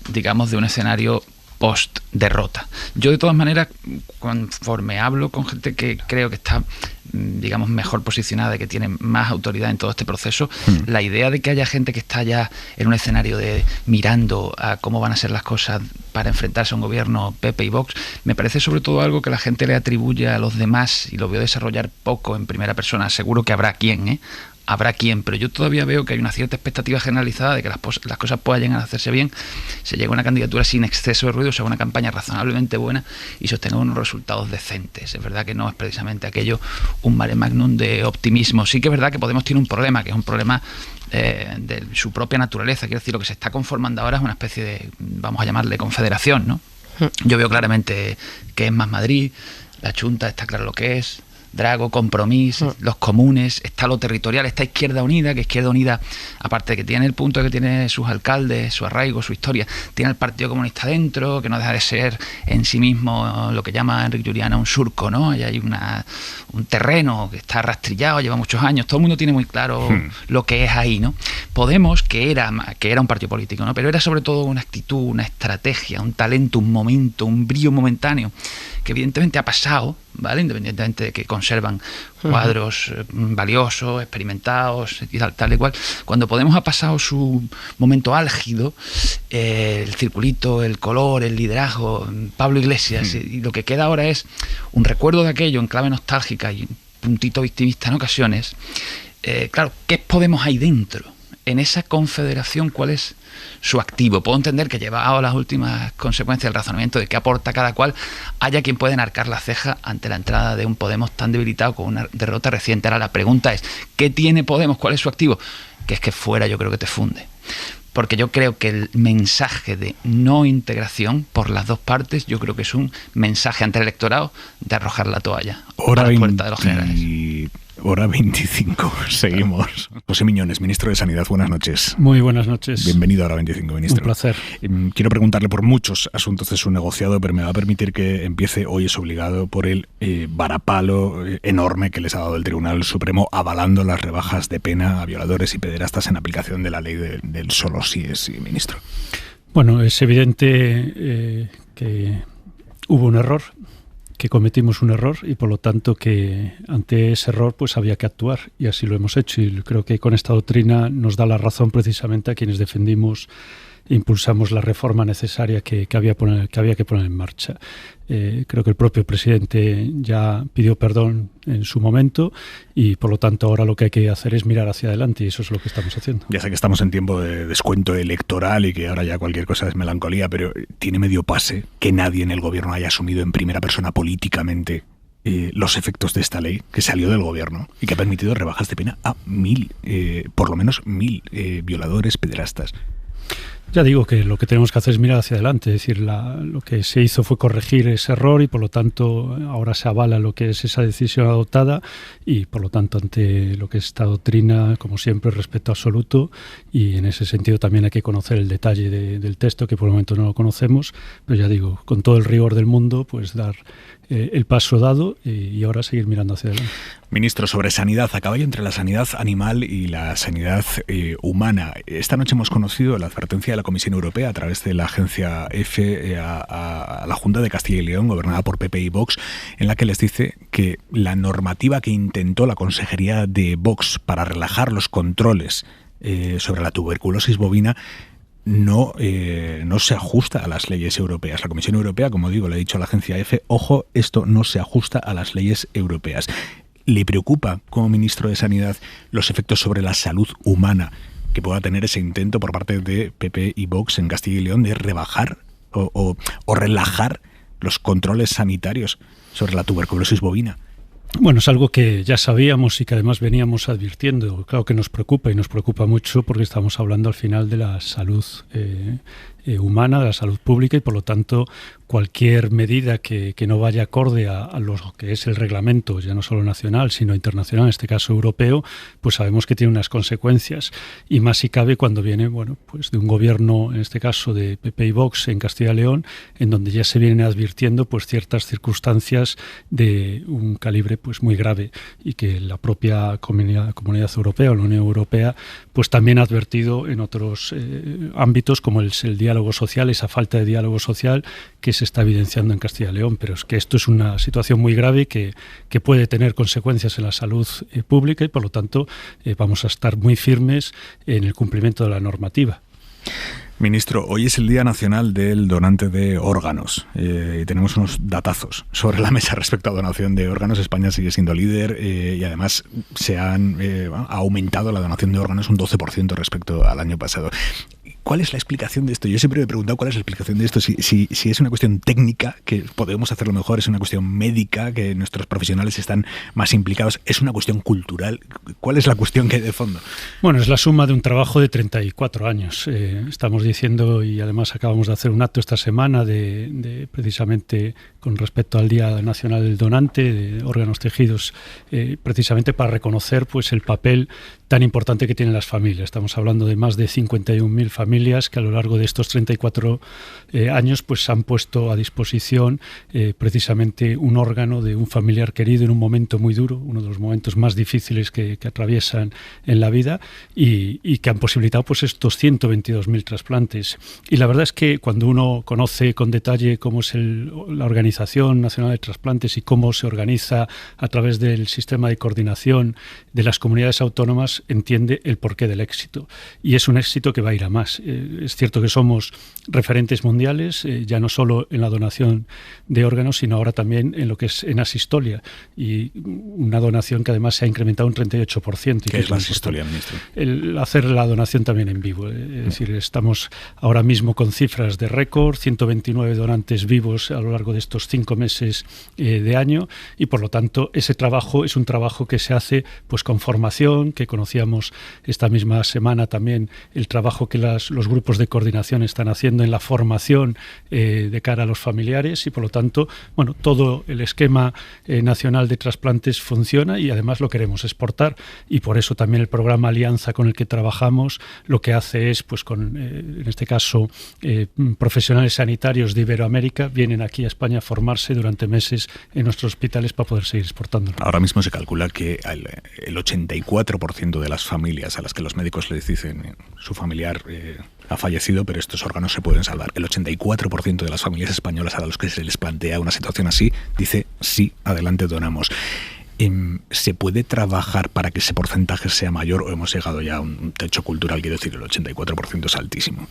digamos, de un escenario post-derrota. Yo, de todas maneras, conforme hablo con gente que creo que está, digamos, mejor posicionada y que tiene más autoridad en todo este proceso, la idea de que haya gente que está ya en un escenario de mirando a cómo van a ser las cosas para enfrentarse a un gobierno PP y Vox, me parece sobre todo algo que la gente le atribuye a los demás, y lo veo desarrollar poco en primera persona. Seguro que habrá quien, pero yo todavía veo que hay una cierta expectativa generalizada de que las cosas puedan llegar a hacerse bien, se llegue a una candidatura sin exceso de ruido, se haga una campaña razonablemente buena y se obtengan unos resultados decentes. Es verdad que no es precisamente aquello un mare magnum de optimismo. Sí que es verdad que Podemos tiene un problema, que es un problema de su propia naturaleza. Quiero decir, lo que se está conformando ahora es una especie de, vamos a llamarle, confederación, ¿no? Yo veo claramente que es Más Madrid, la Chunta está claro lo que es, Drago, Compromís, los comunes, está lo territorial, está Izquierda Unida, que Izquierda Unida, aparte de que tiene el punto de que tiene sus alcaldes, su arraigo, su historia, tiene el Partido Comunista dentro, que no deja de ser en sí mismo lo que llama Enrique Juliana un surco, ¿no? Y hay un terreno que está rastrillado, lleva muchos años, todo el mundo tiene muy claro lo que es ahí, ¿no? Podemos, que era un partido político, ¿no? Pero era sobre todo una actitud, una estrategia, un talento, un momento, un brillo momentáneo, que evidentemente ha pasado, ¿vale? Independientemente de que conservan cuadros valiosos, experimentados y tal y cual. Cuando Podemos ha pasado su momento álgido, el circulito, el color, el liderazgo, Pablo Iglesias, y lo que queda ahora es un recuerdo de aquello en clave nostálgica y un puntito victimista en ocasiones. Claro, ¿qué Podemos hay dentro? En esa confederación, ¿cuál es su activo? Puedo entender que, llevado a las últimas consecuencias del razonamiento de qué aporta cada cual, haya quien pueda enarcar la ceja ante la entrada de un Podemos tan debilitado con una derrota reciente. Ahora la pregunta es, ¿qué tiene Podemos? ¿Cuál es su activo? Que es que fuera yo creo que te funde. Porque yo creo que el mensaje de no integración por las dos partes, yo creo que es un mensaje ante el electorado de arrojar la toalla a la puerta de los generales. Hora 25, seguimos. José Miñones, ministro de Sanidad, buenas noches. Muy buenas noches. Bienvenido a Hora 25, ministro. Un placer. Quiero preguntarle por muchos asuntos de su negociado, pero me va a permitir que empiece, hoy es obligado, por el varapalo enorme que les ha dado el Tribunal Supremo avalando las rebajas de pena a violadores y pederastas en aplicación de la ley del solo sí es sí, ministro. Bueno, es evidente que hubo un error, que cometimos un error y por lo tanto que ante ese error pues había que actuar, y así lo hemos hecho, y creo que con esta doctrina nos da la razón precisamente a quienes defendimos e impulsamos la reforma necesaria que había que poner en marcha. Creo que el propio presidente ya pidió perdón en su momento y por lo tanto ahora lo que hay que hacer es mirar hacia adelante, y eso es lo que estamos haciendo. Ya sé que estamos en tiempo de descuento electoral y que ahora ya cualquier cosa es melancolía, pero tiene medio pase que nadie en el gobierno haya asumido en primera persona políticamente los efectos de esta ley que salió del gobierno y que ha permitido rebajas de pena a 1.000, por lo menos 1.000 violadores, pederastas. Ya digo que lo que tenemos que hacer es mirar hacia adelante, es decir, lo que se hizo fue corregir ese error y por lo tanto ahora se avala lo que es esa decisión adoptada y por lo tanto ante lo que es esta doctrina, como siempre, respeto absoluto, y en ese sentido también hay que conocer el detalle del texto, que por el momento no lo conocemos, pero ya digo, con todo el rigor del mundo, pues dar el paso dado y ahora seguir mirando hacia adelante. Ministro, sobre sanidad, a caballo entre la sanidad animal y la sanidad humana. Esta noche hemos conocido la advertencia de la Comisión Europea a través de la agencia EFE a la Junta de Castilla y León, gobernada por PP y Vox, en la que les dice que la normativa que intentó la Consejería de Vox para relajar los controles sobre la tuberculosis bovina no se ajusta a las leyes europeas. La Comisión Europea, como digo, le ha dicho a la agencia EFE, ojo, esto no se ajusta a las leyes europeas. ¿Le preocupa, como ministro de Sanidad, los efectos sobre la salud humana que pueda tener ese intento por parte de PP y Vox en Castilla y León de rebajar o relajar los controles sanitarios sobre la tuberculosis bovina? Bueno, es algo que ya sabíamos y que además veníamos advirtiendo. Claro que nos preocupa y nos preocupa mucho porque estamos hablando al final de la salud humana, de la salud pública, y por lo tanto cualquier medida que no vaya acorde a lo que es el reglamento, ya no solo nacional, sino internacional, en este caso europeo, pues sabemos que tiene unas consecuencias, y más si cabe cuando viene, bueno, pues de un gobierno, en este caso de PP y Vox en Castilla y León, en donde ya se vienen advirtiendo pues ciertas circunstancias de un calibre pues muy grave, y que la propia comunidad europea o la Unión Europea pues también ha advertido en otros ámbitos, como el diálogo social, esa falta de diálogo social que se está evidenciando en Castilla y León. Pero es que esto es una situación muy grave que puede tener consecuencias en la salud pública, y por lo tanto vamos a estar muy firmes en el cumplimiento de la normativa. Ministro, hoy es el Día Nacional del Donante de Órganos y tenemos unos datazos sobre la mesa respecto a donación de órganos. España sigue siendo líder y además ha aumentado la donación de órganos un 12% respecto al año pasado. ¿Cuál es la explicación de esto? Yo siempre me he preguntado cuál es la explicación de esto, si es una cuestión técnica, que podemos hacerlo mejor, es una cuestión médica, que nuestros profesionales están más implicados, es una cuestión cultural. ¿Cuál es la cuestión que hay de fondo? Bueno, es la suma de un trabajo de 34 años. Estamos diciendo, y además acabamos de hacer un acto esta semana de precisamente con respecto al Día Nacional del Donante de órganos tejidos, precisamente para reconocer pues el papel tan importante que tienen las familias. Estamos hablando de más de 51.000 familias que a lo largo de estos 34 años pues han puesto a disposición precisamente un órgano de un familiar querido en un momento muy duro, uno de los momentos más difíciles que atraviesan en la vida, y que han posibilitado pues estos 122.000 trasplantes. Y la verdad es que cuando uno conoce con detalle cómo es la Organización Nacional de Trasplantes y cómo se organiza a través del sistema de coordinación de las comunidades autónomas, entiende el porqué del éxito. Y es un éxito que va a ir a más. Es cierto que somos referentes mundiales, ya no solo en la donación de órganos, sino ahora también en lo que es en asistolia, y una donación que además se ha incrementado un 38%. ¿Qué es la asistolia, ministro? El hacer la donación también en vivo. Es decir, estamos ahora mismo con cifras de récord, 129 donantes vivos a lo largo de estos 5 meses de año, y por lo tanto ese trabajo es un trabajo que se hace pues con formación, que conocíamos esta misma semana también el trabajo que los grupos de coordinación están haciendo en la formación de cara a los familiares, y por lo tanto, bueno, todo el esquema nacional de trasplantes funciona y además lo queremos exportar, y por eso también el programa Alianza con el que trabajamos lo que hace es, pues con, en este caso, profesionales sanitarios de Iberoamérica vienen aquí a España a formarse durante meses en nuestros hospitales para poder seguir exportándolo. Ahora mismo se calcula que el 84% de las familias a las que los médicos les dicen su familiar ha fallecido, pero estos órganos se pueden salvar. El 84% de las familias españolas a las que se les plantea una situación así dice sí, adelante, donamos. ¿Se puede trabajar para que ese porcentaje sea mayor, o hemos llegado ya a un techo cultural? Quiero decir, el 84% es altísimo.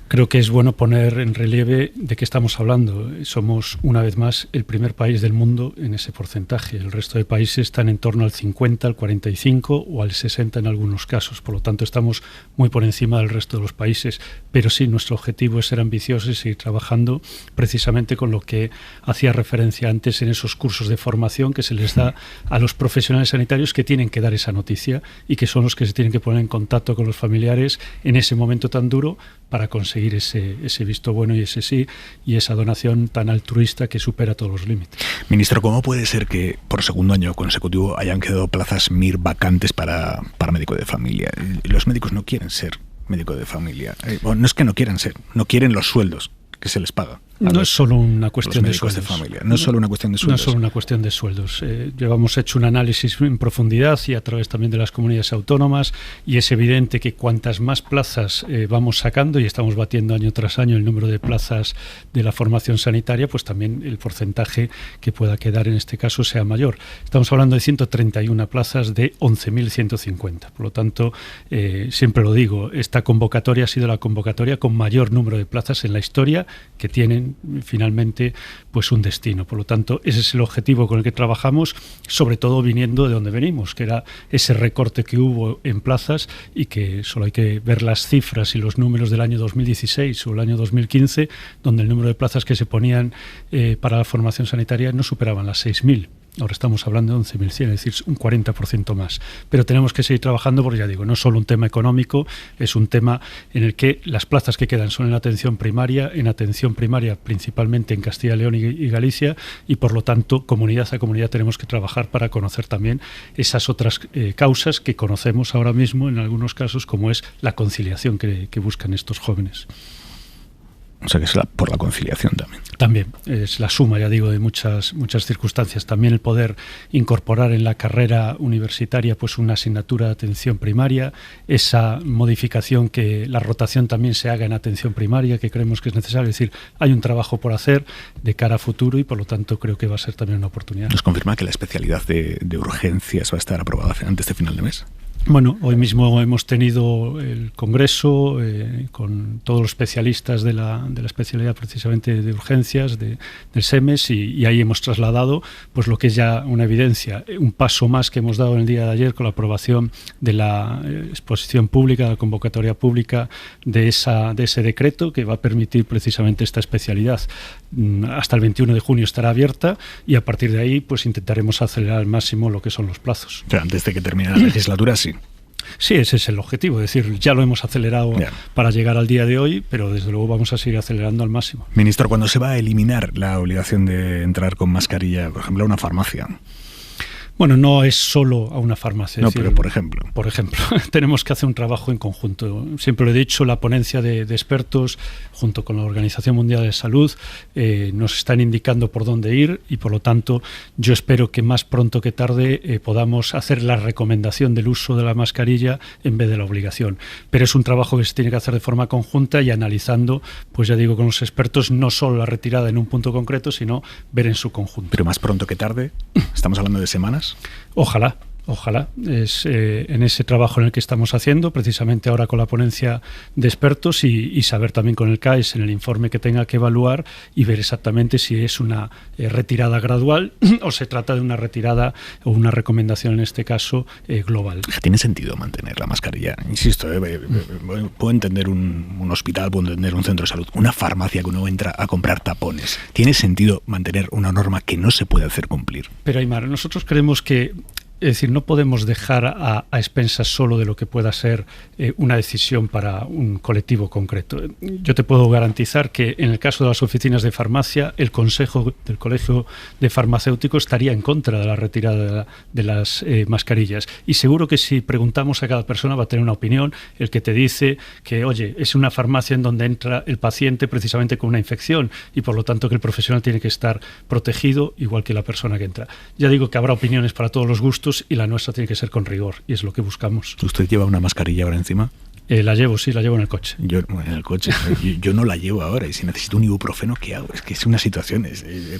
Creo que es bueno poner en relieve de qué estamos hablando. Somos, una vez más, el primer país del mundo en ese porcentaje. El resto de países están en torno al 50, al 45 o al 60 en algunos casos. Por lo tanto, estamos muy por encima del resto de los países. Pero sí, nuestro objetivo es ser ambiciosos y seguir trabajando precisamente con lo que hacía referencia antes en esos cursos de formación que se les da a los profesionales sanitarios, que tienen que dar esa noticia y que son los que se tienen que poner en contacto con los familiares en ese momento tan duro para conseguir ese visto bueno y ese sí, y esa donación tan altruista que supera todos los límites. Ministro, ¿cómo puede ser que por segundo año consecutivo hayan quedado plazas MIR vacantes para médico de familia? Los médicos no quieren ser médico de familia. No es que no quieran ser, no quieren los sueldos que se les paga. No es solo una cuestión de sueldos. familia. No es solo una cuestión de sueldos. No es solo una cuestión de sueldos. Llevamos hecho un análisis en profundidad y a través también de las comunidades autónomas, y es evidente que cuantas más plazas vamos sacando, y estamos batiendo año tras año el número de plazas de la formación sanitaria, pues también el porcentaje que pueda quedar en este caso sea mayor. Estamos hablando de 131 plazas de 11.150. Por lo tanto, siempre lo digo, esta convocatoria ha sido la convocatoria con mayor número de plazas en la historia, que tienen finalmente pues un destino. Por lo tanto, ese es el objetivo con el que trabajamos, sobre todo viniendo de donde venimos, que era ese recorte que hubo en plazas, y que solo hay que ver las cifras y los números del año 2016 o el año 2015, donde el número de plazas que se ponían para la formación sanitaria no superaban las 6.000. Ahora estamos hablando de 11.100, es decir, un 40% más. Pero tenemos que seguir trabajando porque, ya digo, no es solo un tema económico, es un tema en el que las plazas que quedan son en atención primaria principalmente en Castilla y León y Galicia, y por lo tanto, comunidad a comunidad tenemos que trabajar para conocer también esas otras causas que conocemos ahora mismo en algunos casos, como es la conciliación que buscan estos jóvenes. O sea que es por la conciliación también. También es la suma, ya digo, de muchas circunstancias. También el poder incorporar en la carrera universitaria pues una asignatura de atención primaria, esa modificación que la rotación también se haga en atención primaria, que creemos que es necesario. Es decir, hay un trabajo por hacer de cara a futuro y por lo tanto creo que va a ser también una oportunidad. ¿Nos confirma que la especialidad de urgencias va a estar aprobada antes de final de mes? Bueno, hoy mismo hemos tenido el congreso con todos los especialistas de la especialidad precisamente de urgencias del SEMES y ahí hemos trasladado pues lo que es ya una evidencia, un paso más que hemos dado en el día de ayer con la aprobación de la exposición pública, la convocatoria pública de ese decreto que va a permitir precisamente esta especialidad. Hasta el 21 de junio estará abierta y a partir de ahí pues intentaremos acelerar al máximo lo que son los plazos. O sea, antes de que termine la legislatura, sí. Sí, ese es el objetivo, es decir, ya lo hemos acelerado para llegar al día de hoy, pero desde luego vamos a seguir acelerando al máximo. Ministro, ¿cuándo se va a eliminar la obligación de entrar con mascarilla, por ejemplo, a una farmacia? Bueno, no es solo a una farmacia. No, es decir, pero por ejemplo. Por ejemplo, tenemos que hacer un trabajo en conjunto. Siempre lo he dicho, la ponencia de expertos, junto con la Organización Mundial de Salud, nos están indicando por dónde ir y, por lo tanto, yo espero que más pronto que tarde podamos hacer la recomendación del uso de la mascarilla en vez de la obligación. Pero es un trabajo que se tiene que hacer de forma conjunta y analizando, pues ya digo, con los expertos, no solo la retirada en un punto concreto, sino ver en su conjunto. Pero más pronto que tarde, ¿estamos hablando de semanas? Ojalá. Es en ese trabajo en el que estamos haciendo, precisamente ahora con la ponencia de expertos y saber también con el CAES en el informe que tenga que evaluar y ver exactamente si es una retirada gradual o se trata de una retirada o una recomendación en este caso global. ¿Tiene sentido mantener la mascarilla? Insisto, puedo entender un hospital, puedo entender un centro de salud, una farmacia que uno entra a comprar tapones. ¿Tiene sentido mantener una norma que no se puede hacer cumplir? Pero Aymar, nosotros creemos que es decir, no podemos dejar a expensas solo de lo que pueda ser una decisión para un colectivo concreto. Yo te puedo garantizar que en el caso de las oficinas de farmacia, el Consejo del Colegio de Farmacéuticos estaría en contra de la retirada de las mascarillas. Y seguro que si preguntamos a cada persona va a tener una opinión, el que te dice que, oye, es una farmacia en donde entra el paciente precisamente con una infección y por lo tanto que el profesional tiene que estar protegido igual que la persona que entra. Ya digo que habrá opiniones para todos los gustos y la nuestra tiene que ser con rigor y es lo que buscamos. ¿Usted lleva una mascarilla ahora encima? La llevo en el coche. Yo en el coche. yo no la llevo ahora y si necesito un ibuprofeno, ¿qué hago? Es que es una situación,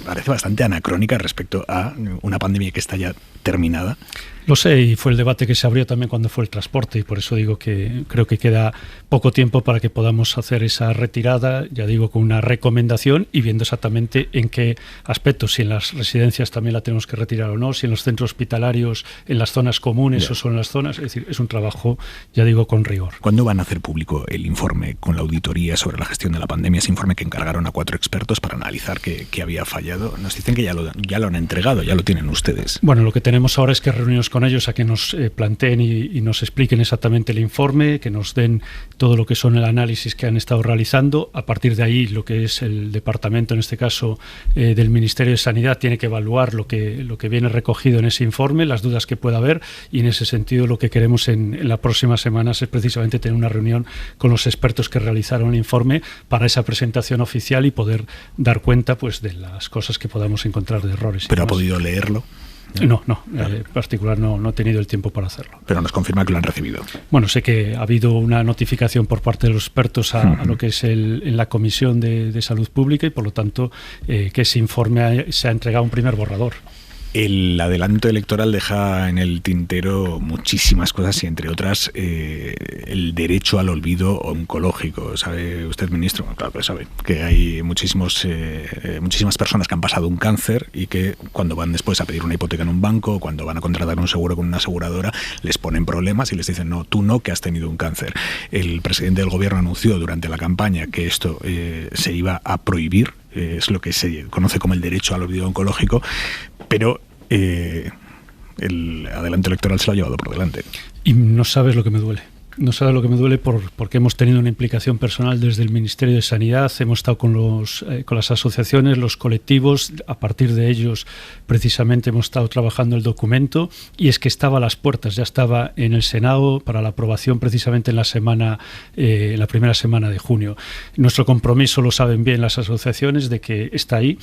parece bastante anacrónica respecto a una pandemia que está ya terminada. Lo sé, y fue el debate que se abrió también cuando fue el transporte y por eso digo que creo que queda poco tiempo para que podamos hacer esa retirada, ya digo, con una recomendación y viendo exactamente en qué aspectos, si en las residencias también la tenemos que retirar o no, si en los centros hospitalarios, en las zonas comunes o solo en las zonas, es decir, es un trabajo, ya digo, con rigor. ¿Cuándo van a hacer público el informe con la auditoría sobre la gestión de la pandemia? Ese informe que encargaron a 4 expertos para analizar qué había fallado. Nos dicen que ya lo han entregado, ya lo tienen ustedes. Bueno, lo que tenemos ahora es que reunirnos con ellos a que nos planteen y nos expliquen exactamente el informe, que nos den todo lo que son el análisis que han estado realizando. A partir de ahí, lo que es el departamento, en este caso del Ministerio de Sanidad, tiene que evaluar lo que viene recogido en ese informe, las dudas que pueda haber, y en ese sentido lo que queremos en las próximas semanas es precisamente tener una reunión con los expertos que realizaron el informe para esa presentación oficial y poder dar cuenta pues de las cosas que podamos encontrar de errores. ¿Pero ha podido leerlo? No, en particular no he tenido el tiempo para hacerlo. Pero nos confirma que lo han recibido. Bueno, sé que ha habido una notificación por parte de los expertos a lo que es en la Comisión de Salud Pública y por lo tanto que ese informe se ha entregado un primer borrador. El adelanto electoral deja en el tintero muchísimas cosas y entre otras el derecho al olvido oncológico. ¿Sabe usted, ministro? Claro que sabe que hay muchísimas personas que han pasado un cáncer y que cuando van después a pedir una hipoteca en un banco, cuando van a contratar un seguro con una aseguradora, les ponen problemas y les dicen no, tú no, que has tenido un cáncer. El presidente del gobierno anunció durante la campaña que esto se iba a prohibir. Es lo que se conoce como el derecho al olvido oncológico, pero el adelanto electoral se lo ha llevado por delante. Y no sabes lo que me duele. No sabe lo que me duele porque hemos tenido una implicación personal desde el Ministerio de Sanidad, hemos estado con las asociaciones, los colectivos, a partir de ellos precisamente hemos estado trabajando el documento, y es que estaba a las puertas, ya estaba en el Senado para la aprobación precisamente en la primera semana de junio. Nuestro compromiso, lo saben bien las asociaciones, de que está ahí,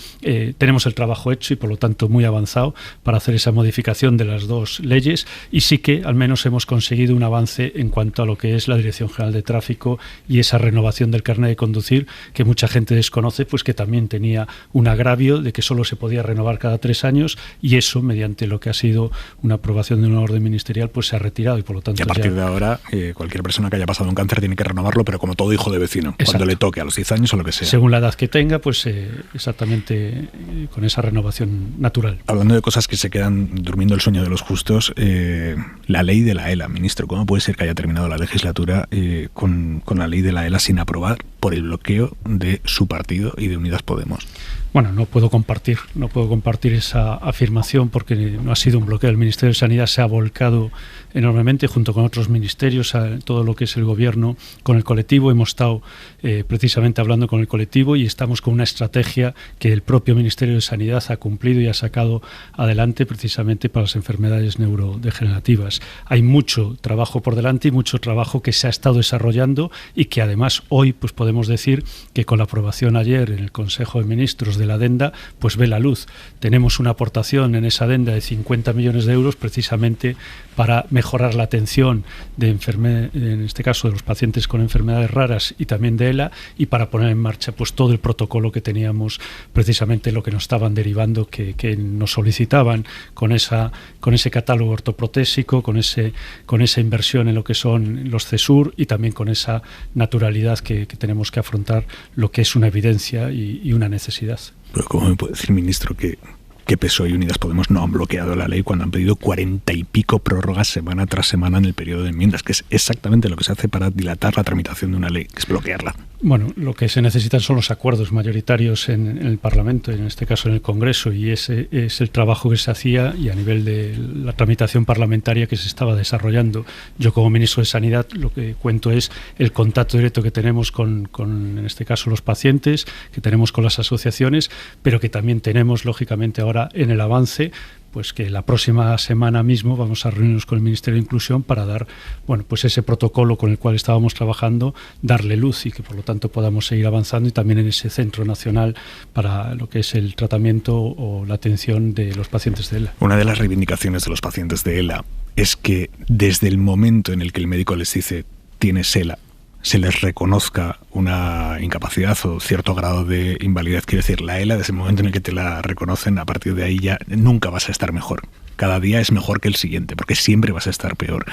tenemos el trabajo hecho y por lo tanto muy avanzado para hacer esa modificación de las dos leyes, y sí que al menos hemos conseguido un avance en cuanto a lo que es la Dirección General de Tráfico y esa renovación del carnet de conducir, que mucha gente desconoce, pues que también tenía un agravio de que solo se podía renovar cada 3 años, y eso, mediante lo que ha sido una aprobación de una orden ministerial, pues se ha retirado, y por lo tanto y a partir de ahora cualquier persona que haya pasado un cáncer tiene que renovarlo, pero como todo hijo de vecino. Exacto. Cuando le toque, a los 10 años o lo que sea. Según la edad que tenga, pues exactamente con esa renovación natural. Hablando de cosas que se quedan durmiendo el sueño de los justos, la ley de la ELA, ministro, ¿cómo puede ser que haya terminado la legislatura con la ley de la ELA sin aprobar por el bloqueo de su partido y de Unidas Podemos? Bueno, no puedo compartir esa afirmación, porque no ha sido un bloqueo. El Ministerio de Sanidad se ha volcado enormemente junto con otros ministerios a todo lo que es el gobierno con el colectivo. Hemos estado precisamente hablando con el colectivo y estamos con una estrategia que el propio Ministerio de Sanidad ha cumplido y ha sacado adelante precisamente para las enfermedades neurodegenerativas. Hay mucho trabajo por delante y mucho trabajo que se ha estado desarrollando, y que además hoy pues podemos decir que con la aprobación ayer en el Consejo de Ministros de la adenda pues ve la luz. Tenemos una aportación en esa adenda de 50 millones de euros precisamente para mejorar la atención en este caso de los pacientes con enfermedades raras y también de ELA, y para poner en marcha pues todo el protocolo que teníamos, precisamente lo que nos estaban derivando, que nos solicitaban con ese catálogo ortoprotésico, con esa inversión en lo que son los CESUR, y también con esa naturalidad que tenemos que afrontar lo que es una evidencia y una necesidad. Pero ¿cómo me puede decir, ministro, que PSOE y Unidas Podemos no han bloqueado la ley cuando han pedido 40 y pico prórrogas semana tras semana en el periodo de enmiendas, que es exactamente lo que se hace para dilatar la tramitación de una ley, que es bloquearla? Bueno, lo que se necesitan son los acuerdos mayoritarios en el Parlamento, en este caso en el Congreso, y ese es el trabajo que se hacía, y a nivel de la tramitación parlamentaria que se estaba desarrollando. Yo, como ministro de Sanidad, lo que cuento es el contacto directo que tenemos con en este caso los pacientes, que tenemos con las asociaciones, pero que también tenemos lógicamente ahora en el avance, pues que la próxima semana mismo vamos a reunirnos con el Ministerio de Inclusión para dar, pues ese protocolo con el cual estábamos trabajando, darle luz, y que por lo tanto podamos seguir avanzando, y también en ese centro nacional para lo que es el tratamiento o la atención de los pacientes de ELA. Una de las reivindicaciones de los pacientes de ELA es que desde el momento en el que el médico les dice tienes ELA, se les reconozca una incapacidad o cierto grado de invalidez. Quiere decir, la ELA, desde el momento en el que te la reconocen, a partir de ahí ya nunca vas a estar mejor. Cada día es mejor que el siguiente, porque siempre vas a estar peor.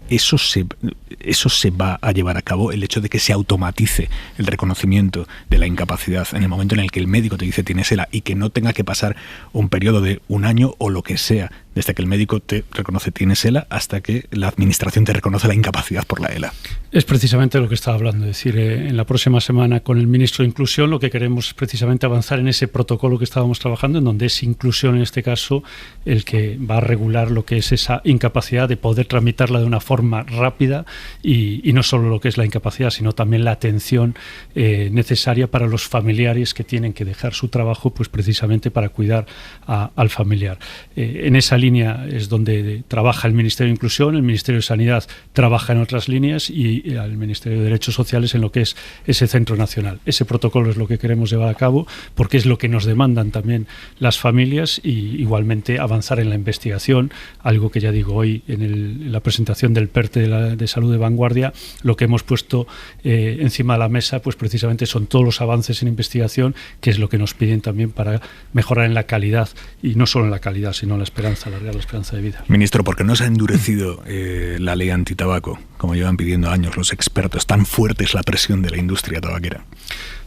Eso se va a llevar a cabo, el hecho de que se automatice el reconocimiento de la incapacidad en el momento en el que el médico te dice tienes ELA, y que no tenga que pasar un periodo de 1 año o lo que sea, desde que el médico te reconoce tienes ELA hasta que la administración te reconoce la incapacidad por la ELA. Es precisamente lo que estaba hablando, es decir, en la próxima semana con el ministro de Inclusión lo que queremos es precisamente avanzar en ese protocolo que estábamos trabajando, en donde es inclusión en este caso el que va a regular lo que es esa incapacidad, de poder tramitarla de una forma rápida, y no solo lo que es la incapacidad, sino también la atención necesaria para los familiares que tienen que dejar su trabajo pues precisamente para cuidar al familiar. En esa línea es donde trabaja el Ministerio de Inclusión, el Ministerio de Sanidad trabaja en otras líneas, y el Ministerio de Derechos Sociales en lo que es ese centro nacional. Ese protocolo es lo que queremos llevar a cabo, porque es lo que nos demandan también las familias, y igualmente avanzar en la investigación, algo que ya digo hoy en la presentación del PERTE de Salud de Vanguardia, lo que hemos puesto encima de la mesa pues precisamente son todos los avances en investigación, que es lo que nos piden también para mejorar en la calidad, y no solo en la calidad, sino en la esperanza, alargar la esperanza de vida. Ministro, ¿por qué no se ha endurecido la ley antitabaco, como llevan pidiendo años los expertos? Tan fuerte es la presión de la industria tabaquera.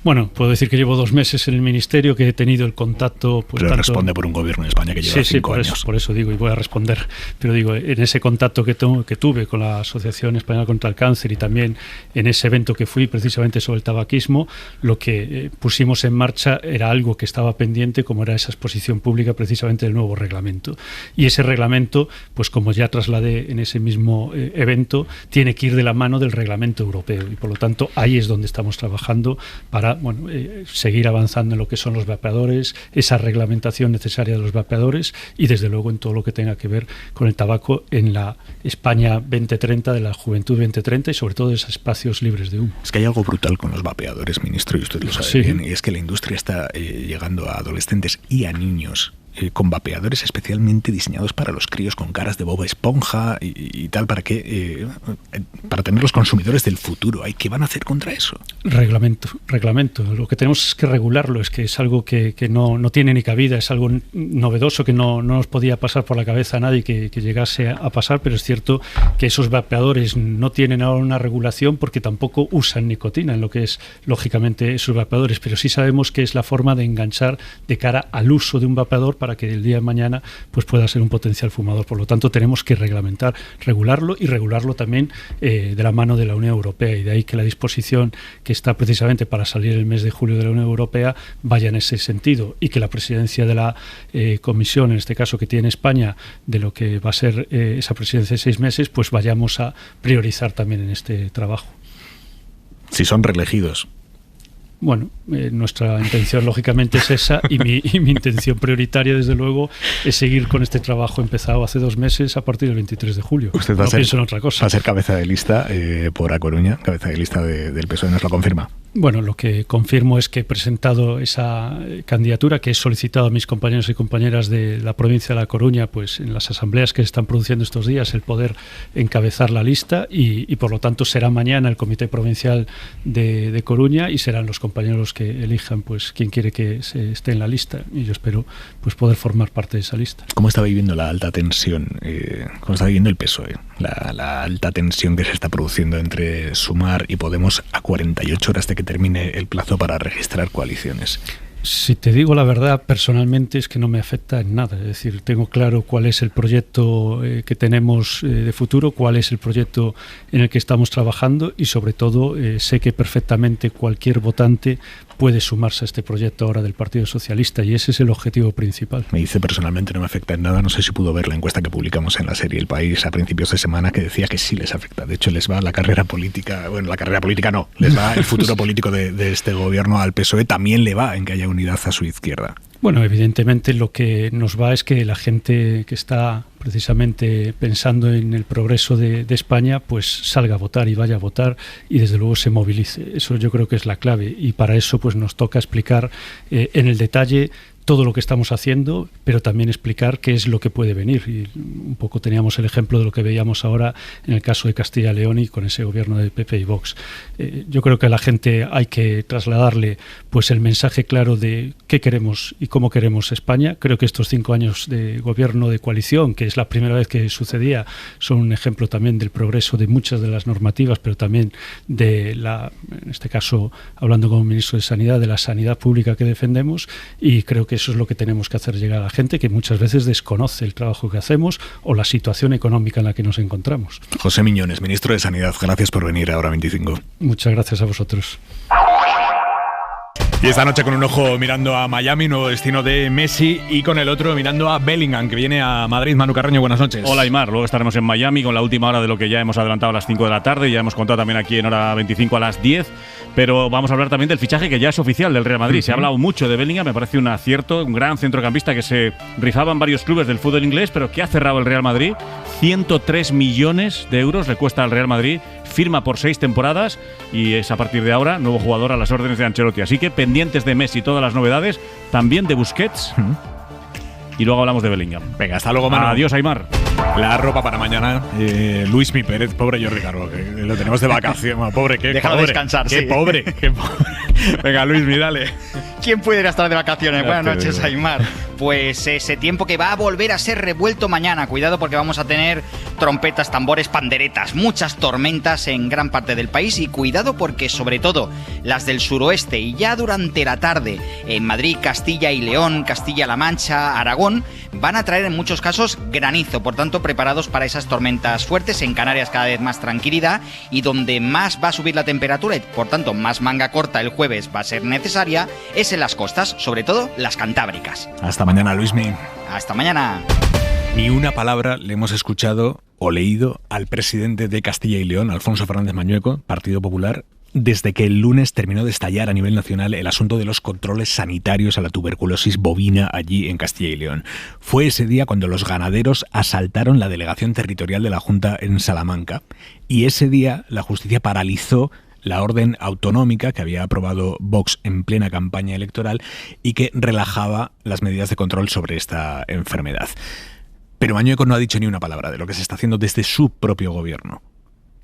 Bueno, puedo decir que llevo 2 meses en el ministerio, que he tenido el contacto... Pues, pero tanto... responde por un gobierno en España que lleva 5 años. Por eso digo, y voy a responder. Pero digo, en ese contacto que tuve con la Asociación Española contra el Cáncer y también en ese evento que fui precisamente sobre el tabaquismo, lo que pusimos en marcha era algo que estaba pendiente, como era esa exposición pública precisamente del nuevo reglamento. Y ese reglamento, pues como ya trasladé en ese mismo evento, tiene que ir de la mano del reglamento europeo. Y por lo tanto, ahí es donde estamos trabajando para seguir avanzando en lo que son los vapeadores, esa reglamentación necesaria de los vapeadores y desde luego en todo lo que tenga que ver con el tabaco en la España 2030, de la Juventud 2030 y sobre todo de esos espacios libres de humo. Es que hay algo brutal con los vapeadores, ministro, y usted lo sabe bien, y es que la industria está llegando a adolescentes y a niños con vapeadores especialmente diseñados para los críos, con caras de Bob Esponja y tal, para tener los consumidores del futuro. ¿Qué van a hacer contra eso? Reglamento. Lo que tenemos es que regularlo, es que es algo que no tiene ni cabida, es algo novedoso que no nos podía pasar por la cabeza a nadie que llegase a pasar, pero es cierto que esos vapeadores no tienen ahora una regulación porque tampoco usan nicotina en lo que es, lógicamente, esos vapeadores, pero sí sabemos que es la forma de enganchar de cara al uso de un vapeador para que el día de mañana pues pueda ser un potencial fumador. Por lo tanto, tenemos que regularlo y regularlo también de la mano de la Unión Europea, y de ahí que la disposición que está precisamente para salir el mes de julio de la Unión Europea vaya en ese sentido, y que la presidencia de la Comisión, en este caso que tiene España, de lo que va a ser esa presidencia de 6 meses, pues vayamos a priorizar también en este trabajo. Si son reelegidos. Bueno, nuestra intención lógicamente es esa, y mi intención prioritaria desde luego es seguir con este trabajo empezado hace 2 meses a partir del 23 de julio. Usted no pienso en otra cosa. Va a ser cabeza de lista por A Coruña, cabeza de lista del PSOE, ¿nos lo confirma? Bueno, lo que confirmo es que he presentado esa candidatura que he solicitado a mis compañeros y compañeras de la provincia de La Coruña, pues en las asambleas que se están produciendo estos días, el poder encabezar la lista, y por lo tanto será mañana el Comité Provincial de Coruña y serán los compañeros que elijan pues quién quiere que se esté en la lista, y yo espero pues poder formar parte de esa lista. ¿Cómo está viviendo la alta tensión? ¿Cómo está viviendo el PSOE? La alta tensión que se está produciendo entre Sumar y Podemos a 48 horas de que termine el plazo para registrar coaliciones. Si te digo la verdad, personalmente es que no me afecta en nada. Es decir, tengo claro cuál es el proyecto que tenemos de futuro, cuál es el proyecto en el que estamos trabajando, y sobre todo sé que perfectamente cualquier votante puede sumarse a este proyecto ahora del Partido Socialista, y ese es el objetivo principal. Me dice personalmente no me afecta en nada. No sé si pudo ver la encuesta que publicamos en la serie El País a principios de semana, que decía que sí les afecta. De hecho, les va la carrera política, bueno, la carrera política no, les va el futuro político de este gobierno. Al PSOE también le va en que haya unidad a su izquierda. Bueno, evidentemente lo que nos va es que la gente que está precisamente pensando en el progreso de España, pues salga a votar y vaya a votar, y desde luego se movilice. Eso yo creo que es la clave, y para eso pues nos toca explicar en el detalle todo lo que estamos haciendo, pero también explicar qué es lo que puede venir. Y un poco teníamos el ejemplo de lo que veíamos ahora en el caso de Castilla y León y con ese gobierno de PP y Vox. Yo creo que a la gente hay que trasladarle pues el mensaje claro de qué queremos y cómo queremos España. Creo que estos 5 años de gobierno de coalición, que es la primera vez que sucedía, son un ejemplo también del progreso de muchas de las normativas, pero también de en este caso, hablando como ministro de Sanidad, de la sanidad pública que defendemos, y creo que eso es lo que tenemos que hacer llegar a la gente, que muchas veces desconoce el trabajo que hacemos o la situación económica en la que nos encontramos. José Miñones, ministro de Sanidad, gracias por venir a Hora 25. Muchas gracias a vosotros. Y esta noche con un ojo mirando a Miami, nuevo destino de Messi, y con el otro mirando a Bellingham, que viene a Madrid. Manu Carreño, buenas noches. Hola, Aimar. Luego estaremos en Miami con la última hora de lo que ya hemos adelantado a las 5 de la tarde. Ya hemos contado también aquí en Hora 25 a las 10. Pero vamos a hablar también del fichaje que ya es oficial del Real Madrid. Se ha hablado mucho de Bellingham, me parece un acierto, un gran centrocampista que se rifaba en varios clubes del fútbol inglés, pero que ha cerrado el Real Madrid. 103 millones de euros le cuesta al Real Madrid, firma por 6 temporadas y es a partir de ahora nuevo jugador a las órdenes de Ancelotti. Así que pendientes de Messi todas las novedades, también de Busquets. Y luego hablamos de Bellingham. Venga, hasta luego, Manu. Adiós, Aimar. La ropa para mañana. Luis Mi Pérez, pobre Jordi Carbo, que lo tenemos de vacaciones. Bueno, pobre, qué Déjalo pobre. descansar, qué sí. Pobre, qué pobre. Venga, Luis Mi, dale. ¿Quién pudiera estar de vacaciones? Buenas noches, Aimar. Pues ese tiempo que va a volver a ser revuelto mañana. Cuidado porque vamos a tener trompetas, tambores, panderetas, muchas tormentas en gran parte del país y cuidado porque sobre todo las del suroeste y ya durante la tarde en Madrid, Castilla y León, Castilla-La Mancha, Aragón van a traer en muchos casos granizo. Por tanto, preparados para esas tormentas fuertes. En Canarias cada vez más tranquilidad y donde más va a subir la temperatura y por tanto más manga corta el jueves va a ser necesaria es en las costas, sobre todo las cantábricas. Hasta mañana, Luismi. Hasta mañana. Ni una palabra le hemos escuchado o leído al presidente de Castilla y León, Alfonso Fernández Mañueco, Partido Popular, desde que el lunes terminó de estallar a nivel nacional el asunto de los controles sanitarios a la tuberculosis bovina allí en Castilla y León. Fue ese día cuando los ganaderos asaltaron la delegación territorial de la Junta en Salamanca y ese día la justicia paralizó la orden autonómica que había aprobado Vox en plena campaña electoral y que relajaba las medidas de control sobre esta enfermedad. Pero Mañueco no ha dicho ni una palabra de lo que se está haciendo desde su propio gobierno.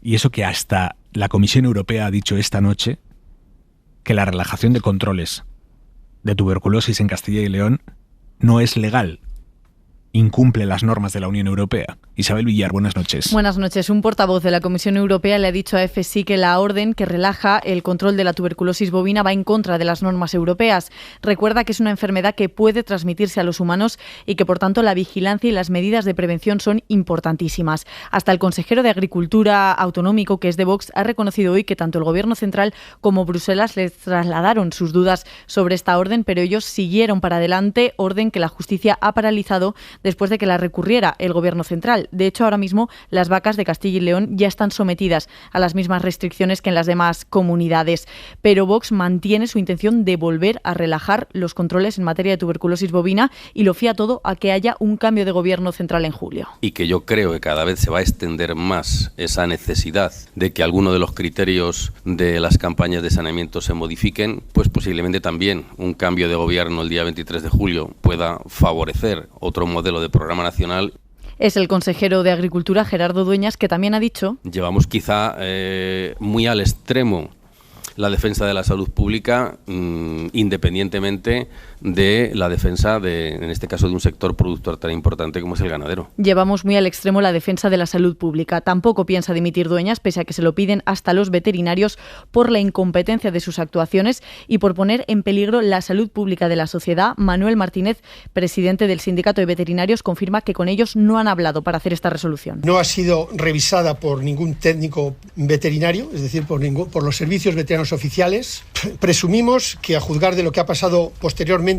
Y eso que hasta la Comisión Europea ha dicho esta noche que la relajación de controles de tuberculosis en Castilla y León no es legal. Incumple las normas de la Unión Europea. Isabel Villar, buenas noches. Buenas noches. Un portavoz de la Comisión Europea le ha dicho a FSI que la orden que relaja el control de la tuberculosis bovina va en contra de las normas europeas. Recuerda que es una enfermedad que puede transmitirse a los humanos y que, por tanto, la vigilancia y las medidas de prevención son importantísimas. Hasta el consejero de Agricultura autonómico, que es de Vox, ha reconocido hoy que tanto el Gobierno central como Bruselas les trasladaron sus dudas sobre esta orden, pero ellos siguieron para adelante, orden que la justicia ha paralizado después de que la recurriera el Gobierno central. De hecho, ahora mismo las vacas de Castilla y León ya están sometidas a las mismas restricciones que en las demás comunidades. Pero Vox mantiene su intención de volver a relajar los controles en materia de tuberculosis bovina y lo fía todo a que haya un cambio de Gobierno central en julio. Y que yo creo que cada vez se va a extender más esa necesidad de que alguno de los criterios de las campañas de saneamiento se modifiquen, pues posiblemente también un cambio de Gobierno el día 23 de julio pueda favorecer otro modelo de programa nacional. Es el consejero de Agricultura, Gerardo Dueñas, que también ha dicho... Llevamos quizá muy al extremo la defensa de la salud pública, independientemente de la defensa en este caso, de un sector productor tan importante como es el ganadero. Llevamos muy al extremo la defensa de la salud pública. Tampoco piensa dimitir Dueñas, pese a que se lo piden hasta los veterinarios por la incompetencia de sus actuaciones y por poner en peligro la salud pública de la sociedad. Manuel Martínez, presidente del Sindicato de Veterinarios, confirma que con ellos no han hablado para hacer esta resolución. No ha sido revisada por ningún técnico veterinario, es decir, por los servicios veterinarios oficiales. Presumimos que, a juzgar de lo que ha pasado posteriormente,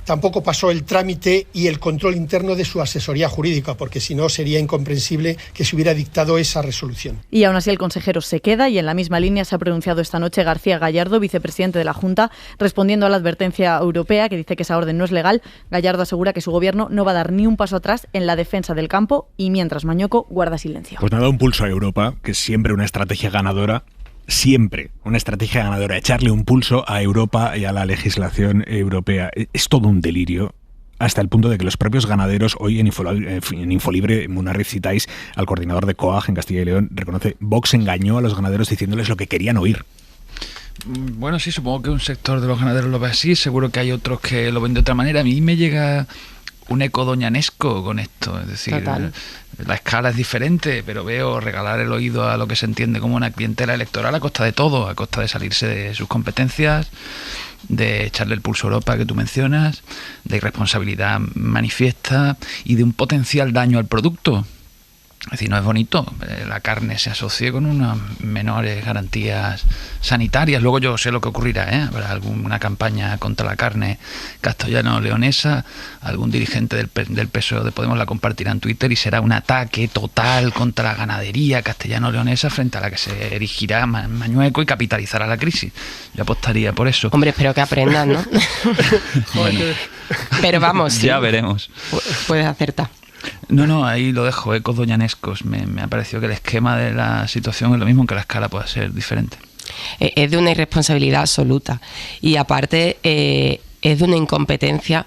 tampoco pasó el trámite y el control interno de su asesoría jurídica, porque si no sería incomprensible que se hubiera dictado esa resolución. Y aún así el consejero se queda y en la misma línea se ha pronunciado esta noche García Gallardo, vicepresidente de la Junta, respondiendo a la advertencia europea que dice que esa orden no es legal. Gallardo asegura que su gobierno no va a dar ni un paso atrás en la defensa del campo y mientras Mañueco guarda silencio. Pues nada, un pulso a Europa, que es siempre una estrategia ganadora. Siempre una estrategia ganadora, echarle un pulso a Europa y a la legislación europea. Es todo un delirio, hasta el punto de que los propios ganaderos, hoy en Infolibre, Munarriz, citáis al coordinador de COAG en Castilla y León, reconoce, Vox engañó a los ganaderos diciéndoles lo que querían oír. Bueno, sí, supongo que un sector de los ganaderos lo ve así, seguro que hay otros que lo ven de otra manera. A mí me llega un eco doñanesco con esto, es decir, total. La escala es diferente, pero veo regalar el oído a lo que se entiende como una clientela electoral a costa de todo, a costa de salirse de sus competencias, de echarle el pulso a Europa que tú mencionas, de irresponsabilidad manifiesta y de un potencial daño al producto. Es decir, no es bonito la carne se asocie con unas menores garantías sanitarias. Luego yo sé lo que ocurrirá, habrá alguna campaña contra la carne castellano-leonesa, algún dirigente del PSOE de Podemos la compartirá en Twitter y será un ataque total contra la ganadería castellano-leonesa frente a la que se erigirá Mañueco y capitalizará la crisis. Yo apostaría por eso. Hombre, espero que aprendan, ¿no? Bueno, pero vamos, ya veremos. Puedes acertar. No, ahí lo dejo, ecos doñanescos. Me ha parecido que el esquema de la situación es lo mismo, que la escala pueda ser diferente. Es de una irresponsabilidad absoluta. Y aparte, es de una incompetencia.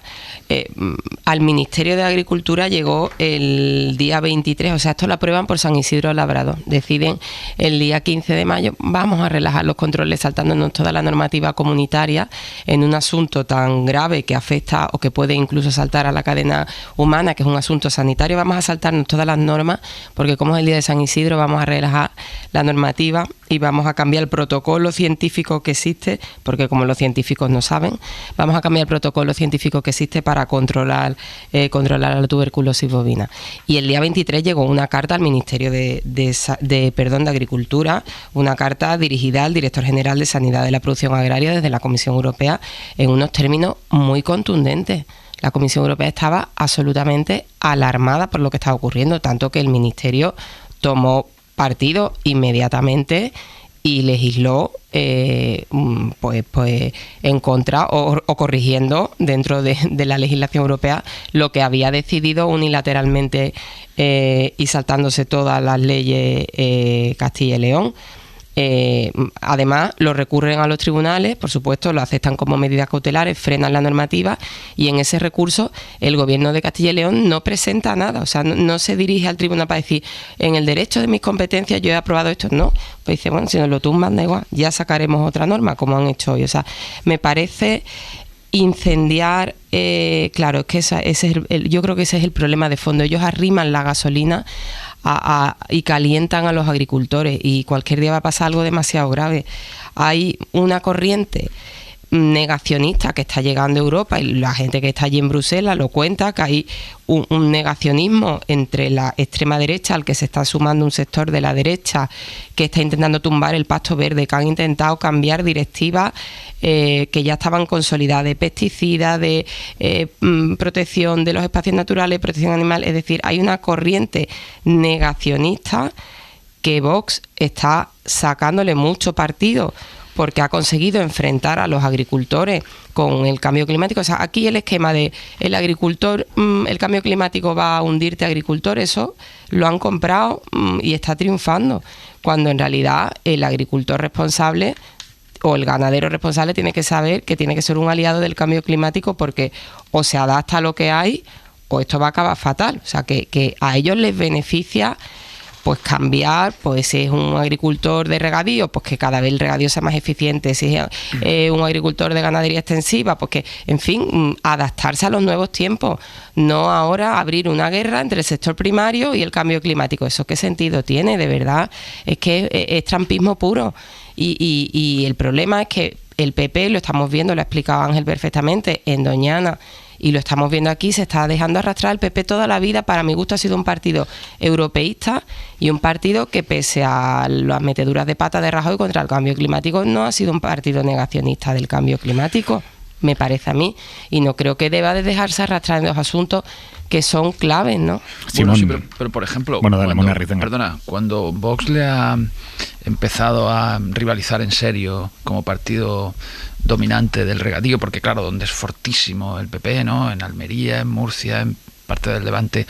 Al Ministerio de Agricultura llegó el día 23, o sea, esto lo aprueban por San Isidro Labrado. Deciden el día 15 de mayo, vamos a relajar los controles saltándonos toda la normativa comunitaria en un asunto tan grave que afecta o que puede incluso saltar a la cadena humana, que es un asunto sanitario. Vamos a saltarnos todas las normas porque como es el día de San Isidro vamos a relajar la normativa y vamos a cambiar el protocolo científico que existe, porque como los científicos no saben, vamos a cambiar el protocolo científico que existe para controlar la tuberculosis bovina. Y el día 23 llegó una carta al Ministerio de Agricultura, una carta dirigida al Director General de Sanidad de la Producción Agraria desde la Comisión Europea en unos términos muy contundentes. La Comisión Europea estaba absolutamente alarmada por lo que estaba ocurriendo, tanto que el Ministerio tomó partido inmediatamente y legisló pues en contra o corrigiendo dentro de la legislación europea lo que había decidido unilateralmente y saltándose todas las leyes Castilla y León. Además lo recurren a los tribunales, por supuesto lo aceptan como medidas cautelares, frenan la normativa y en ese recurso el gobierno de Castilla y León no presenta nada, o sea, no se dirige al tribunal para decir en el derecho de mis competencias yo he aprobado esto, no, pues dice bueno, si nos lo tumban da igual, ya sacaremos otra norma como han hecho hoy. O sea, me parece incendiar, claro, es que yo creo que ese es el problema de fondo. Ellos arriman la gasolina y calientan a los agricultores y cualquier día va a pasar algo demasiado grave. Hay una corriente negacionista que está llegando a Europa y la gente que está allí en Bruselas lo cuenta, que hay un negacionismo entre la extrema derecha al que se está sumando un sector de la derecha que está intentando tumbar el Pacto Verde, que han intentado cambiar directivas que ya estaban consolidadas de pesticidas, de protección de los espacios naturales, protección animal. Es decir, hay una corriente negacionista que Vox está sacándole mucho partido porque ha conseguido enfrentar a los agricultores con el cambio climático. O sea, aquí el esquema de el agricultor, el cambio climático va a hundirte agricultor, eso lo han comprado y está triunfando, cuando en realidad el agricultor responsable o el ganadero responsable tiene que saber que tiene que ser un aliado del cambio climático, porque o se adapta a lo que hay o esto va a acabar fatal. O sea, que a ellos les beneficia pues cambiar, pues si es un agricultor de regadío, pues que cada vez el regadío sea más eficiente, si es un agricultor de ganadería extensiva, pues que, en fin, adaptarse a los nuevos tiempos, no ahora abrir una guerra entre el sector primario y el cambio climático. ¿Eso qué sentido tiene? De verdad, es que es trampismo puro. Y el problema es que el PP, lo estamos viendo, lo ha explicado Ángel perfectamente, en Doñana, y lo estamos viendo aquí, se está dejando arrastrar. El PP toda la vida, para mi gusto, ha sido un partido europeísta y un partido que, pese a las meteduras de pata de Rajoy contra el cambio climático, no ha sido un partido negacionista del cambio climático, me parece a mí, y no creo que deba de dejarse arrastrar en los asuntos que son claves, ¿no? Bueno, sí, pero por ejemplo, cuando Vox le ha empezado a rivalizar en serio como partido dominante del regadío, porque claro, donde es fortísimo el PP, ¿no? En Almería, en Murcia, en parte del Levante,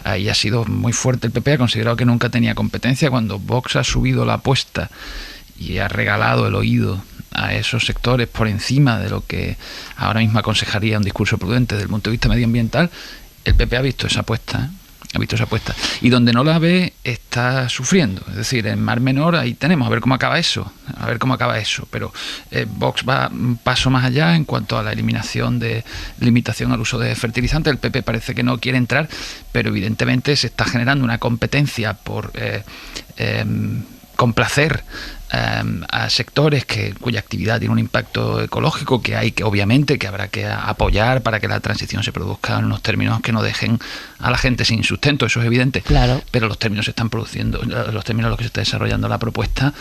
ahí ha sido muy fuerte el PP, ha considerado que nunca tenía competencia. Cuando Vox ha subido la apuesta y ha regalado el oído a esos sectores por encima de lo que ahora mismo aconsejaría un discurso prudente desde el punto de vista medioambiental, el PP ha visto esa apuesta, y donde no la ve está sufriendo. Es decir, en Mar Menor ahí tenemos, a ver cómo acaba eso, pero Vox va un paso más allá en cuanto a la eliminación de limitación al uso de fertilizantes. El PP parece que no quiere entrar, pero evidentemente se está generando una competencia por complacer a sectores cuya actividad tiene un impacto ecológico que obviamente habrá que apoyar para que la transición se produzca en unos términos que no dejen a la gente sin sustento, eso es evidente. Claro. Pero los términos se están produciendo, los términos en los que se está desarrollando la propuesta,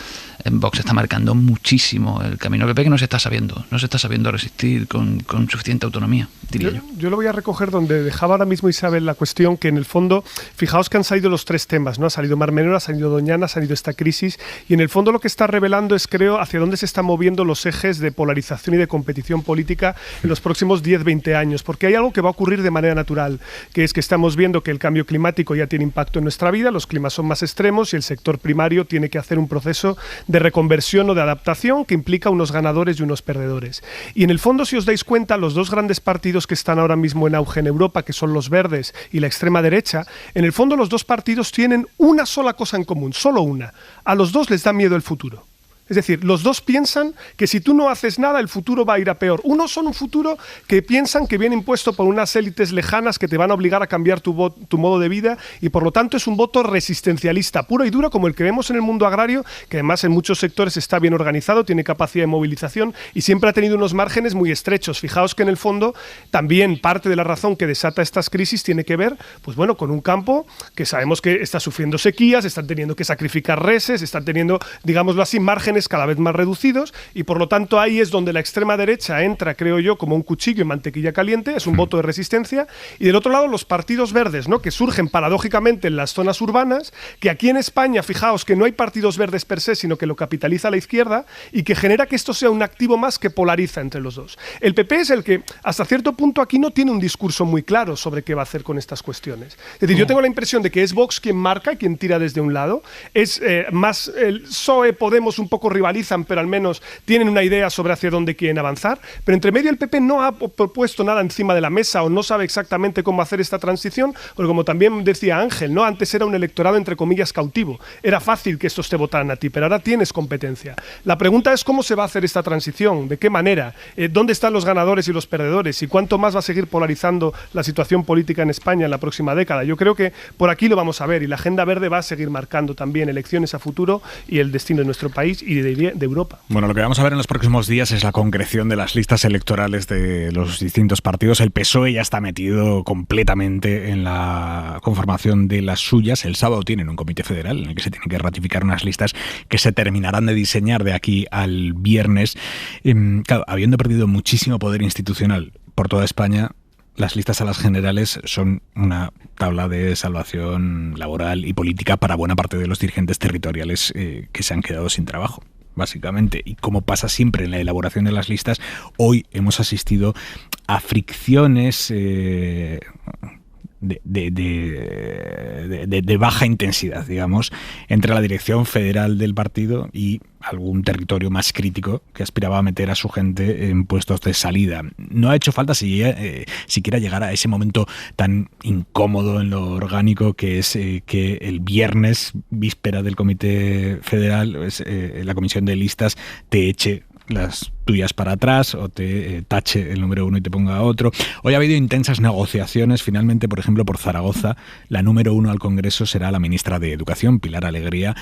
en Vox está marcando muchísimo el camino del PP, que no se está sabiendo resistir con suficiente autonomía, diría yo. Yo lo voy a recoger donde dejaba ahora mismo Isabel la cuestión, que en el fondo, fijaos que han salido los tres temas, ¿no? Ha salido Mar Menor, ha salido Doñana, ha salido esta crisis, y en el fondo lo que está revelando es, creo, hacia dónde se están moviendo los ejes de polarización y de competición política en los próximos 10-20 años, porque hay algo que va a ocurrir de manera natural, que es que estamos viendo que el cambio climático ya tiene impacto en nuestra vida, los climas son más extremos y el sector primario tiene que hacer un proceso de reconversión o de adaptación que implica unos ganadores y unos perdedores. Y en el fondo, si os dais cuenta, los dos grandes partidos que están ahora mismo en auge en Europa, que son los verdes y la extrema derecha, en el fondo los dos partidos tienen una sola cosa en común, solo una. A los dos les da miedo el futuro. Es decir, los dos piensan que si tú no haces nada, el futuro va a ir a peor. Unos son un futuro que piensan que viene impuesto por unas élites lejanas que te van a obligar a cambiar tu modo de vida, y por lo tanto es un voto resistencialista puro y duro, como el que vemos en el mundo agrario, que además en muchos sectores está bien organizado, tiene capacidad de movilización y siempre ha tenido unos márgenes muy estrechos. Fijaos que en el fondo también parte de la razón que desata estas crisis tiene que ver, pues bueno, con un campo que sabemos que está sufriendo sequías, están teniendo que sacrificar reses, están teniendo, digámoslo así, márgenes cada vez más reducidos, y por lo tanto ahí es donde la extrema derecha entra, creo yo, como un cuchillo en mantequilla caliente, es un voto de resistencia. Y del otro lado los partidos verdes, ¿no?, que surgen paradójicamente en las zonas urbanas, que aquí en España, fijaos que no hay partidos verdes per se, sino que lo capitaliza la izquierda, y que genera que esto sea un activo más que polariza entre los dos. El PP es el que hasta cierto punto aquí no tiene un discurso muy claro sobre qué va a hacer con estas cuestiones. Es decir, yo tengo la impresión de que es Vox quien marca y quien tira desde un lado, es más el PSOE, Podemos un poco rivalizan, pero al menos tienen una idea sobre hacia dónde quieren avanzar, pero entre medio el PP no ha propuesto nada encima de la mesa o no sabe exactamente cómo hacer esta transición, porque como también decía Ángel, ¿no?, antes era un electorado entre comillas cautivo, era fácil que estos te votaran a ti, pero ahora tienes competencia. La pregunta es cómo se va a hacer esta transición, de qué manera, dónde están los ganadores y los perdedores, y cuánto más va a seguir polarizando la situación política en España en la próxima década. Yo creo que por aquí lo vamos a ver, y la agenda verde va a seguir marcando también elecciones a futuro y el destino de nuestro país y de Europa. Bueno, lo que vamos a ver en los próximos días es la concreción de las listas electorales de los distintos partidos. El PSOE ya está metido completamente en la conformación de las suyas. El sábado tienen un comité federal en el que se tienen que ratificar unas listas que se terminarán de diseñar de aquí al viernes. Claro, habiendo perdido muchísimo poder institucional por toda España, las listas a las generales son una tabla de salvación laboral y política para buena parte de los dirigentes territoriales que se han quedado sin trabajo, básicamente. Y como pasa siempre en la elaboración de las listas, hoy hemos asistido a fricciones de baja intensidad, digamos, entre la dirección federal del partido y algún territorio más crítico que aspiraba a meter a su gente en puestos de salida. No ha hecho falta siquiera llegar a ese momento tan incómodo en lo orgánico que es que el viernes, víspera del Comité Federal, la comisión de listas te eche las tuyas para atrás o te tache el número 1 y te ponga otro. Hoy ha habido intensas negociaciones. Finalmente, por ejemplo, por Zaragoza, la número 1 al Congreso será la ministra de Educación, Pilar Alegría,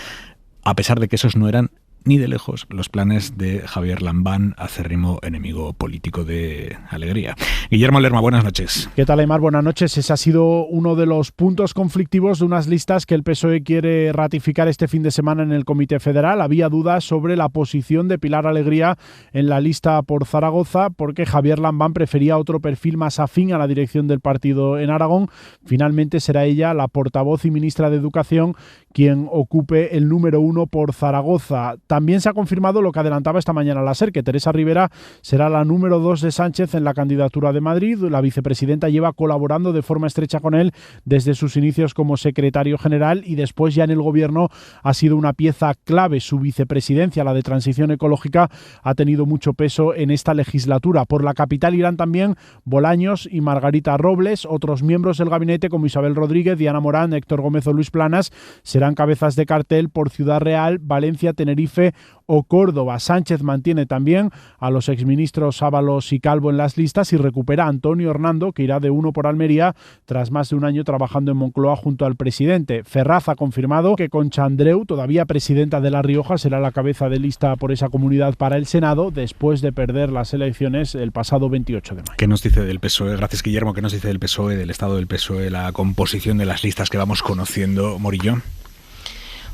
a pesar de que esos no eran ni de lejos los planes de Javier Lambán, acérrimo enemigo político de Alegría. Guillermo Lerma, buenas noches. ¿Qué tal, Aymar? Buenas noches. Ese ha sido uno de los puntos conflictivos de unas listas que el PSOE quiere ratificar este fin de semana en el Comité Federal. Había dudas sobre la posición de Pilar Alegría en la lista por Zaragoza, porque Javier Lambán prefería otro perfil más afín a la dirección del partido en Aragón. Finalmente será ella, la portavoz y ministra de Educación, quien ocupe el número 1 por Zaragoza. También se ha confirmado lo que adelantaba esta mañana la SER, que Teresa Rivera será la número 2 de Sánchez en la candidatura de Madrid. La vicepresidenta lleva colaborando de forma estrecha con él desde sus inicios como secretario general, y después ya en el gobierno ha sido una pieza clave. Su vicepresidencia, la de Transición Ecológica, ha tenido mucho peso en esta legislatura. Por la capital irán también Bolaños y Margarita Robles. Otros miembros del gabinete, como Isabel Rodríguez, Diana Morán, Héctor Gómez o Luis Planas, serán cabezas de cartel por Ciudad Real, Valencia, Tenerife o Córdoba. Sánchez mantiene también a los exministros Ábalos y Calvo en las listas y recupera a Antonio Hernando, que irá de 1 por Almería tras más de un año trabajando en Moncloa junto al presidente. Ferraz ha confirmado que Concha Andreu, todavía presidenta de La Rioja, será la cabeza de lista por esa comunidad para el Senado después de perder las elecciones el pasado 28 de mayo. ¿Qué nos dice del PSOE? Gracias, Guillermo. ¿Qué nos dice del PSOE, del estado del PSOE, la composición de las listas que vamos conociendo, Morillo?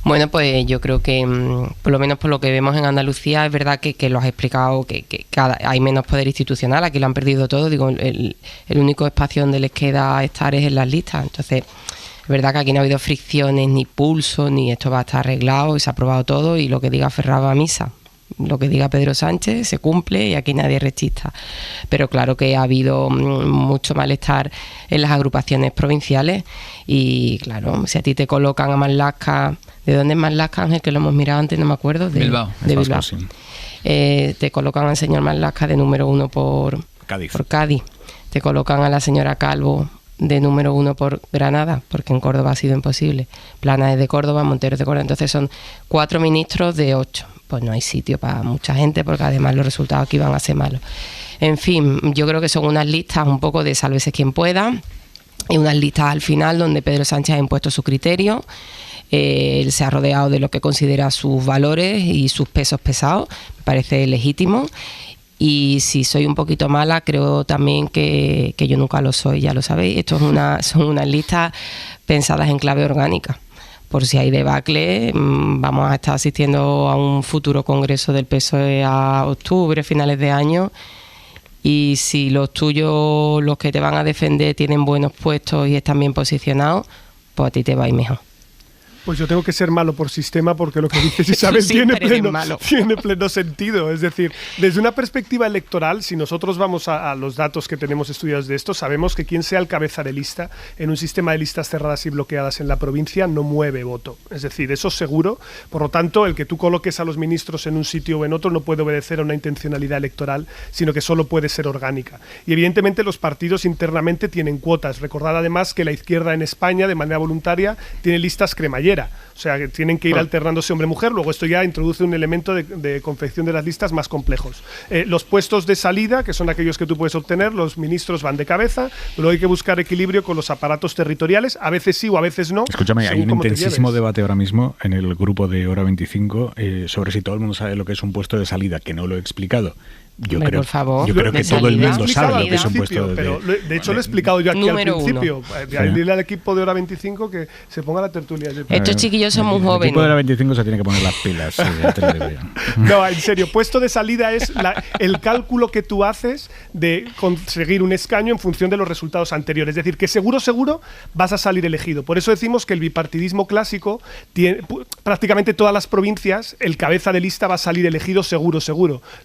Bueno, pues yo creo que, por lo menos por lo que vemos en Andalucía, es verdad que lo has explicado, que hay menos poder institucional, aquí lo han perdido todo. Digo, el único espacio donde les queda estar es en las listas. Entonces, es verdad que aquí no ha habido fricciones, ni pulso, ni esto va a estar arreglado, y se ha aprobado todo, y lo que diga Ferraz va a misa. Lo que diga Pedro Sánchez se cumple y aquí nadie es rechista. Pero claro que ha habido mucho malestar en las agrupaciones provinciales, y claro, si a ti te colocan a Marlaska ¿De dónde es Marlaska, Ángel? Que lo hemos mirado antes, no me acuerdo. De Bilbao. De Bilbao. Te colocan al señor Marlaska de número 1 por Cádiz. Te colocan a la señora Calvo de número 1 por Granada, porque en Córdoba ha sido imposible. Plana es de Córdoba, Montero es de Córdoba. Entonces son 4 ministros de 8. Pues no hay sitio para mucha gente, porque además los resultados aquí van a ser malos. En fin, yo creo que son unas listas un poco de sálvese quien pueda, y unas listas al final donde Pedro Sánchez ha impuesto su criterio. Él se ha rodeado de lo que considera sus valores y sus pesos pesados, me parece legítimo. Y si soy un poquito mala, creo también que yo nunca lo soy, ya lo sabéis. Esto son unas listas pensadas en clave orgánica. Por si hay debacle, vamos a estar asistiendo a un futuro congreso del PSOE a octubre, finales de año. Y si los tuyos, los que te van a defender, tienen buenos puestos y están bien posicionados, pues a ti te va a ir mejor. Pues yo tengo que ser malo por sistema, porque lo que dices, Isabel, tiene pleno sentido. Es decir, desde una perspectiva electoral, si nosotros vamos a los datos que tenemos estudiados de esto, sabemos que quien sea el cabeza de lista en un sistema de listas cerradas y bloqueadas en la provincia no mueve voto. Es decir, eso seguro. Por lo tanto, el que tú coloques a los ministros en un sitio o en otro no puede obedecer a una intencionalidad electoral, sino que solo puede ser orgánica. Y evidentemente los partidos internamente tienen cuotas. Recordad además que la izquierda en España, de manera voluntaria, tiene listas cremallera. O sea, que tienen que ir alternándose hombre-mujer. Luego esto ya introduce un elemento de confección de las listas más complejos. Los puestos de salida, que son aquellos que tú puedes obtener, los ministros van de cabeza. Luego hay que buscar equilibrio con los aparatos territoriales. A veces sí o a veces no. Escúchame, hay un intensísimo debate ahora mismo en el grupo de Hora 25 sobre si todo el mundo sabe lo que es un puesto de salida, que no lo he explicado. Yo creo que todo el mundo sabe lo que es un puesto de salida. Pero de hecho lo he explicado yo aquí al principio. Dile al equipo de Hora 25 que se ponga la tertulia. Estos chiquillos son muy jóvenes. El equipo de Hora 25 se tiene que poner las pilas. Ya te lo digo yo. No, en serio, puesto de salida es el cálculo que tú haces de conseguir un escaño en función de los resultados anteriores. Es decir, que seguro vas a salir elegido. Por eso decimos que el bipartidismo clásico tiene prácticamente todas las provincias, el cabeza de lista va a salir elegido seguro.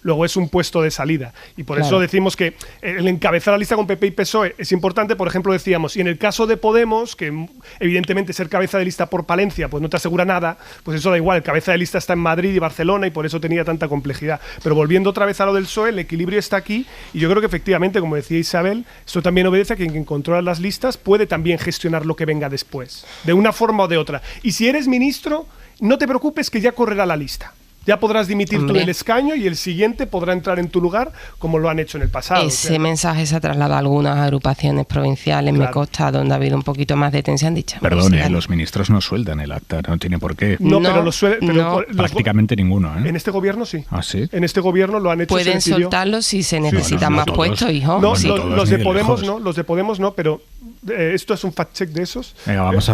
Luego es un puesto de salida. Y por eso decimos que el encabezar la lista con PP y PSOE es importante. Por ejemplo, decíamos, y en el caso de Podemos, que evidentemente ser cabeza de lista por Palencia pues no te asegura nada, pues eso da igual, el cabeza de lista está en Madrid y Barcelona y por eso tenía tanta complejidad. Pero volviendo otra vez a lo del PSOE, el equilibrio está aquí y yo creo que efectivamente, como decía Isabel, esto también obedece a que quien controla las listas puede también gestionar lo que venga después, de una forma o de otra. Y si eres ministro, no te preocupes que ya correrá la lista. Ya podrás dimitir tú del escaño y el siguiente podrá entrar en tu lugar como lo han hecho en el pasado. Ese mensaje se ha trasladado a algunas agrupaciones provinciales, me consta, donde ha habido un poquito más de tensión. Perdone, los ministros no sueldan el acta, no tiene por qué. Prácticamente ninguno. En este gobierno sí. ¿Ah, sí? En este gobierno lo han hecho. Pueden soltarlo si se necesitan más puestos, hijo. No, los de Podemos no, los de Podemos no, pero esto es un fact check de esos. Venga, vamos a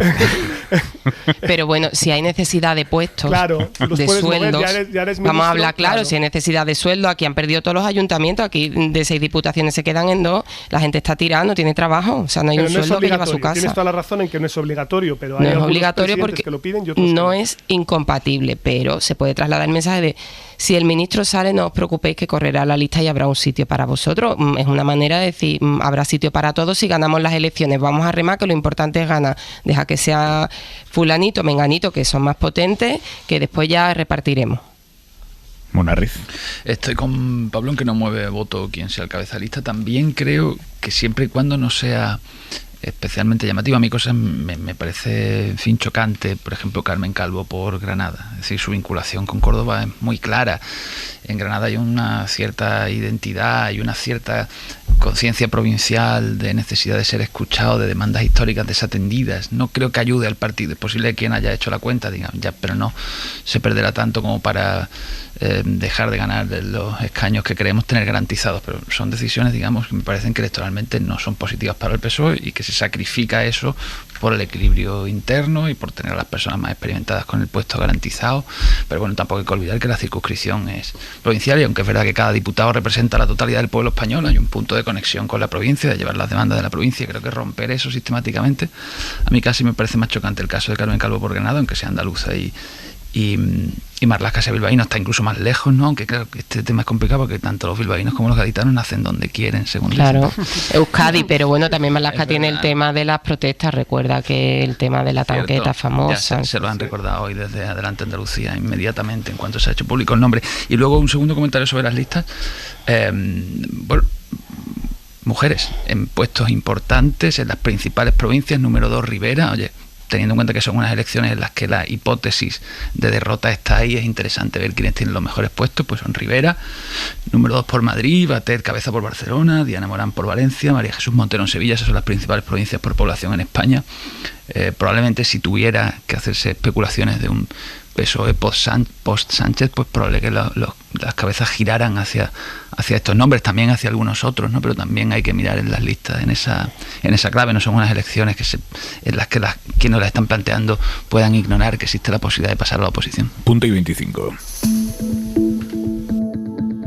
Pero bueno, si hay necesidad de puestos, de sueldos, vamos a hablar claro, si hay necesidad de sueldo, aquí han perdido todos los ayuntamientos, aquí de 6 diputaciones se quedan en 2, la gente está tirando, tiene trabajo, o sea, no hay un sueldo que lleva a su casa. Tienes toda la razón en que no es obligatorio, pero hay no es obligatorio porque que lo piden y otros no es incompatible, pero se puede trasladar el mensaje de si el ministro sale, no os preocupéis que correrá la lista y habrá un sitio para vosotros. Es una manera de decir, habrá sitio para todos si ganamos las elecciones. Vamos a remar, que lo importante es ganar. Deja que sea fulanito, menganito, que son más potentes, que después ya repartiremos. Monarriz. Estoy con Pablo en que no mueve voto quien sea el cabeza de lista. También creo que siempre y cuando no sea especialmente llamativo, a mí cosas me parece, en fin, chocante. Por ejemplo, Carmen Calvo por Granada. Es decir, su vinculación con Córdoba es muy clara. En Granada hay una cierta identidad, hay una cierta conciencia provincial de necesidad de ser escuchado, de demandas históricas desatendidas. No creo que ayude al partido. Es posible que quien haya hecho la cuenta diga, ya, pero no se perderá tanto como para dejar de ganar los escaños que creemos tener garantizados. Pero son decisiones, digamos, que me parecen que electoralmente no son positivas para el PSOE y que se sacrifica eso por el equilibrio interno y por tener a las personas más experimentadas con el puesto garantizado. Pero bueno, tampoco hay que olvidar que la circunscripción es provincial y aunque es verdad que cada diputado representa la totalidad del pueblo español, hay un punto de conexión con la provincia, de llevar las demandas de la provincia. Creo que romper eso sistemáticamente, a mí casi me parece más chocante el caso de Carmen Calvo por Granada, aunque sea andaluza y y Marlaska sea bilbaíno, está incluso más lejos, ¿no? Aunque claro que este tema es complicado porque tanto los bilbaínos como los gaditanos nacen donde quieren, según claro, Euskadi, pero bueno, también Marlaska tiene el tema de las protestas, recuerda que el tema de la tanqueta famosa. Se lo han recordado hoy desde Adelante Andalucía inmediatamente en cuanto se ha hecho público el nombre. Y luego un segundo comentario sobre las listas. Bueno, mujeres en puestos importantes en las principales provincias. Número 2, Rivera. Oye, teniendo en cuenta que son unas elecciones en las que la hipótesis de derrota está ahí, es interesante ver quiénes tienen los mejores puestos, pues son Rivera. Número 2 por Madrid, Batet Cabeza por Barcelona, Diana Morán por Valencia, María Jesús Montero en Sevilla. Esas son las principales provincias por población en España. Probablemente si tuviera que hacerse especulaciones de un PSOE post-Sánchez, pues probable que las cabezas giraran hacia estos nombres, también hacia algunos otros, ¿no? Pero también hay que mirar en las listas en esa clave. No son unas elecciones en las que quienes las están planteando puedan ignorar que existe la posibilidad de pasar a la oposición. Punto y 25.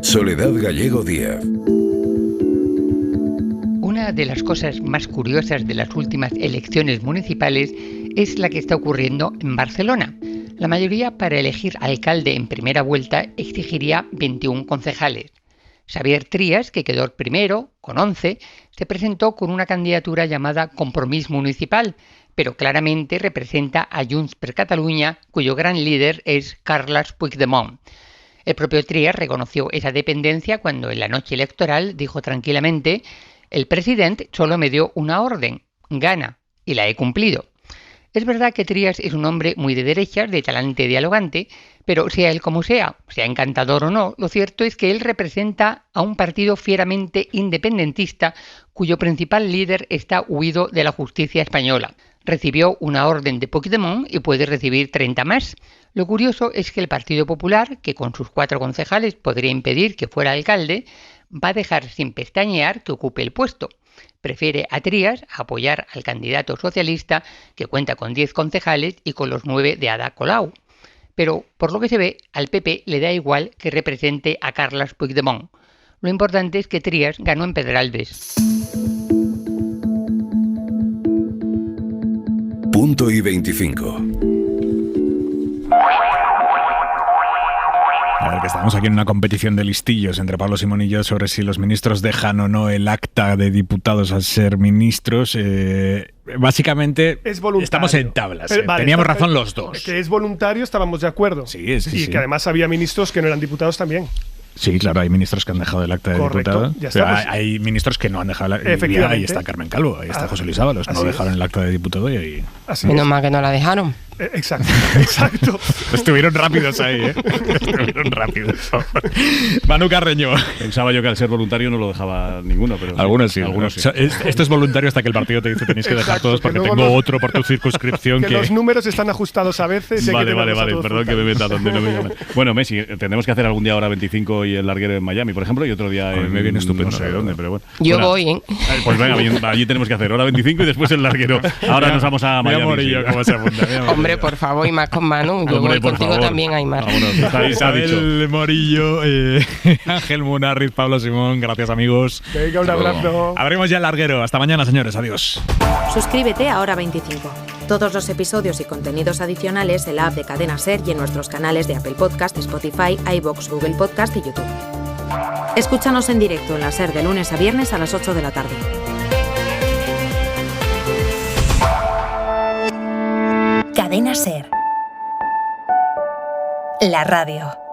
Soledad Gallego Díaz. Una de las cosas más curiosas de las últimas elecciones municipales es la que está ocurriendo en Barcelona. La mayoría para elegir alcalde en primera vuelta exigiría 21 concejales. Xavier Trias, que quedó primero, con 11, se presentó con una candidatura llamada Compromís Municipal, pero claramente representa a Junts per Catalunya, cuyo gran líder es Carles Puigdemont. El propio Trias reconoció esa dependencia cuando en la noche electoral dijo tranquilamente: «El presidente solo me dio una orden, gana, y la he cumplido». Es verdad que Trias es un hombre muy de derechas, de talante dialogante, pero sea él como sea encantador o no, lo cierto es que él representa a un partido fieramente independentista cuyo principal líder está huido de la justicia española. Recibió una orden de Puigdemont y puede recibir 30 más. Lo curioso es que el Partido Popular, que con sus 4 concejales podría impedir que fuera alcalde, va a dejar sin pestañear que ocupe el puesto. Prefiere a Trias apoyar al candidato socialista, que cuenta con 10 concejales y con los 9 de Ada Colau. Pero, por lo que se ve, al PP le da igual que represente a Carles Puigdemont. Lo importante es que Trias ganó en Pedralbes. Punto y 25. A ver, que estamos aquí en una competición de listillos entre Pablo Simón y yo sobre si los ministros dejan o no el acta de diputados al ser ministros. Básicamente estamos en tablas. Teníamos razón los dos. Que es voluntario, estábamos de acuerdo. Sí. Que además había ministros que no eran diputados también. Sí, claro, hay ministros que han dejado el acta de diputado. Pero hay ministros que no han dejado el acta. Ahí está Carmen Calvo, ahí está José Luis Ábalos. No dejaron el acta de diputado y ahí. Menos mal que no la dejaron. Exacto. Estuvieron rápidos ahí, Estuvieron rápidos. Manu Carreño. Pensaba yo que al ser voluntario no lo dejaba ninguno, pero algunos sí. Esto es voluntario hasta que el partido te dice tenéis que dejar todos porque tengo otro por tu circunscripción. Que los números están ajustados a veces. Vale. Perdón que me meta donde no me llaman. Bueno, Messi, tendremos que hacer algún día hora 25 y el larguero en Miami, por ejemplo, y otro día me viene estupendo. No sé dónde, pero bueno. Yo voy, ¿eh? Pues venga, allí tenemos que hacer hora 25 y después el larguero. Ahora nos vamos a Miami. Morillo, ¿cómo se apunta? Hombre, por favor, y más con Manu. Yo voy contigo también, Aymar. Isabel Morillo, Ángel Munarriz, Pablo Simón, gracias amigos. Venga, un abrazo. Abrimos ya el larguero. Hasta mañana, señores. Adiós. Suscríbete a Hora 25. Todos los episodios y contenidos adicionales en la app de Cadena SER y en nuestros canales de Apple Podcast, Spotify, iVoox, Google Podcast y YouTube. Escúchanos en directo en la SER de lunes a viernes a las 8 de la tarde. Cadena SER. La radio.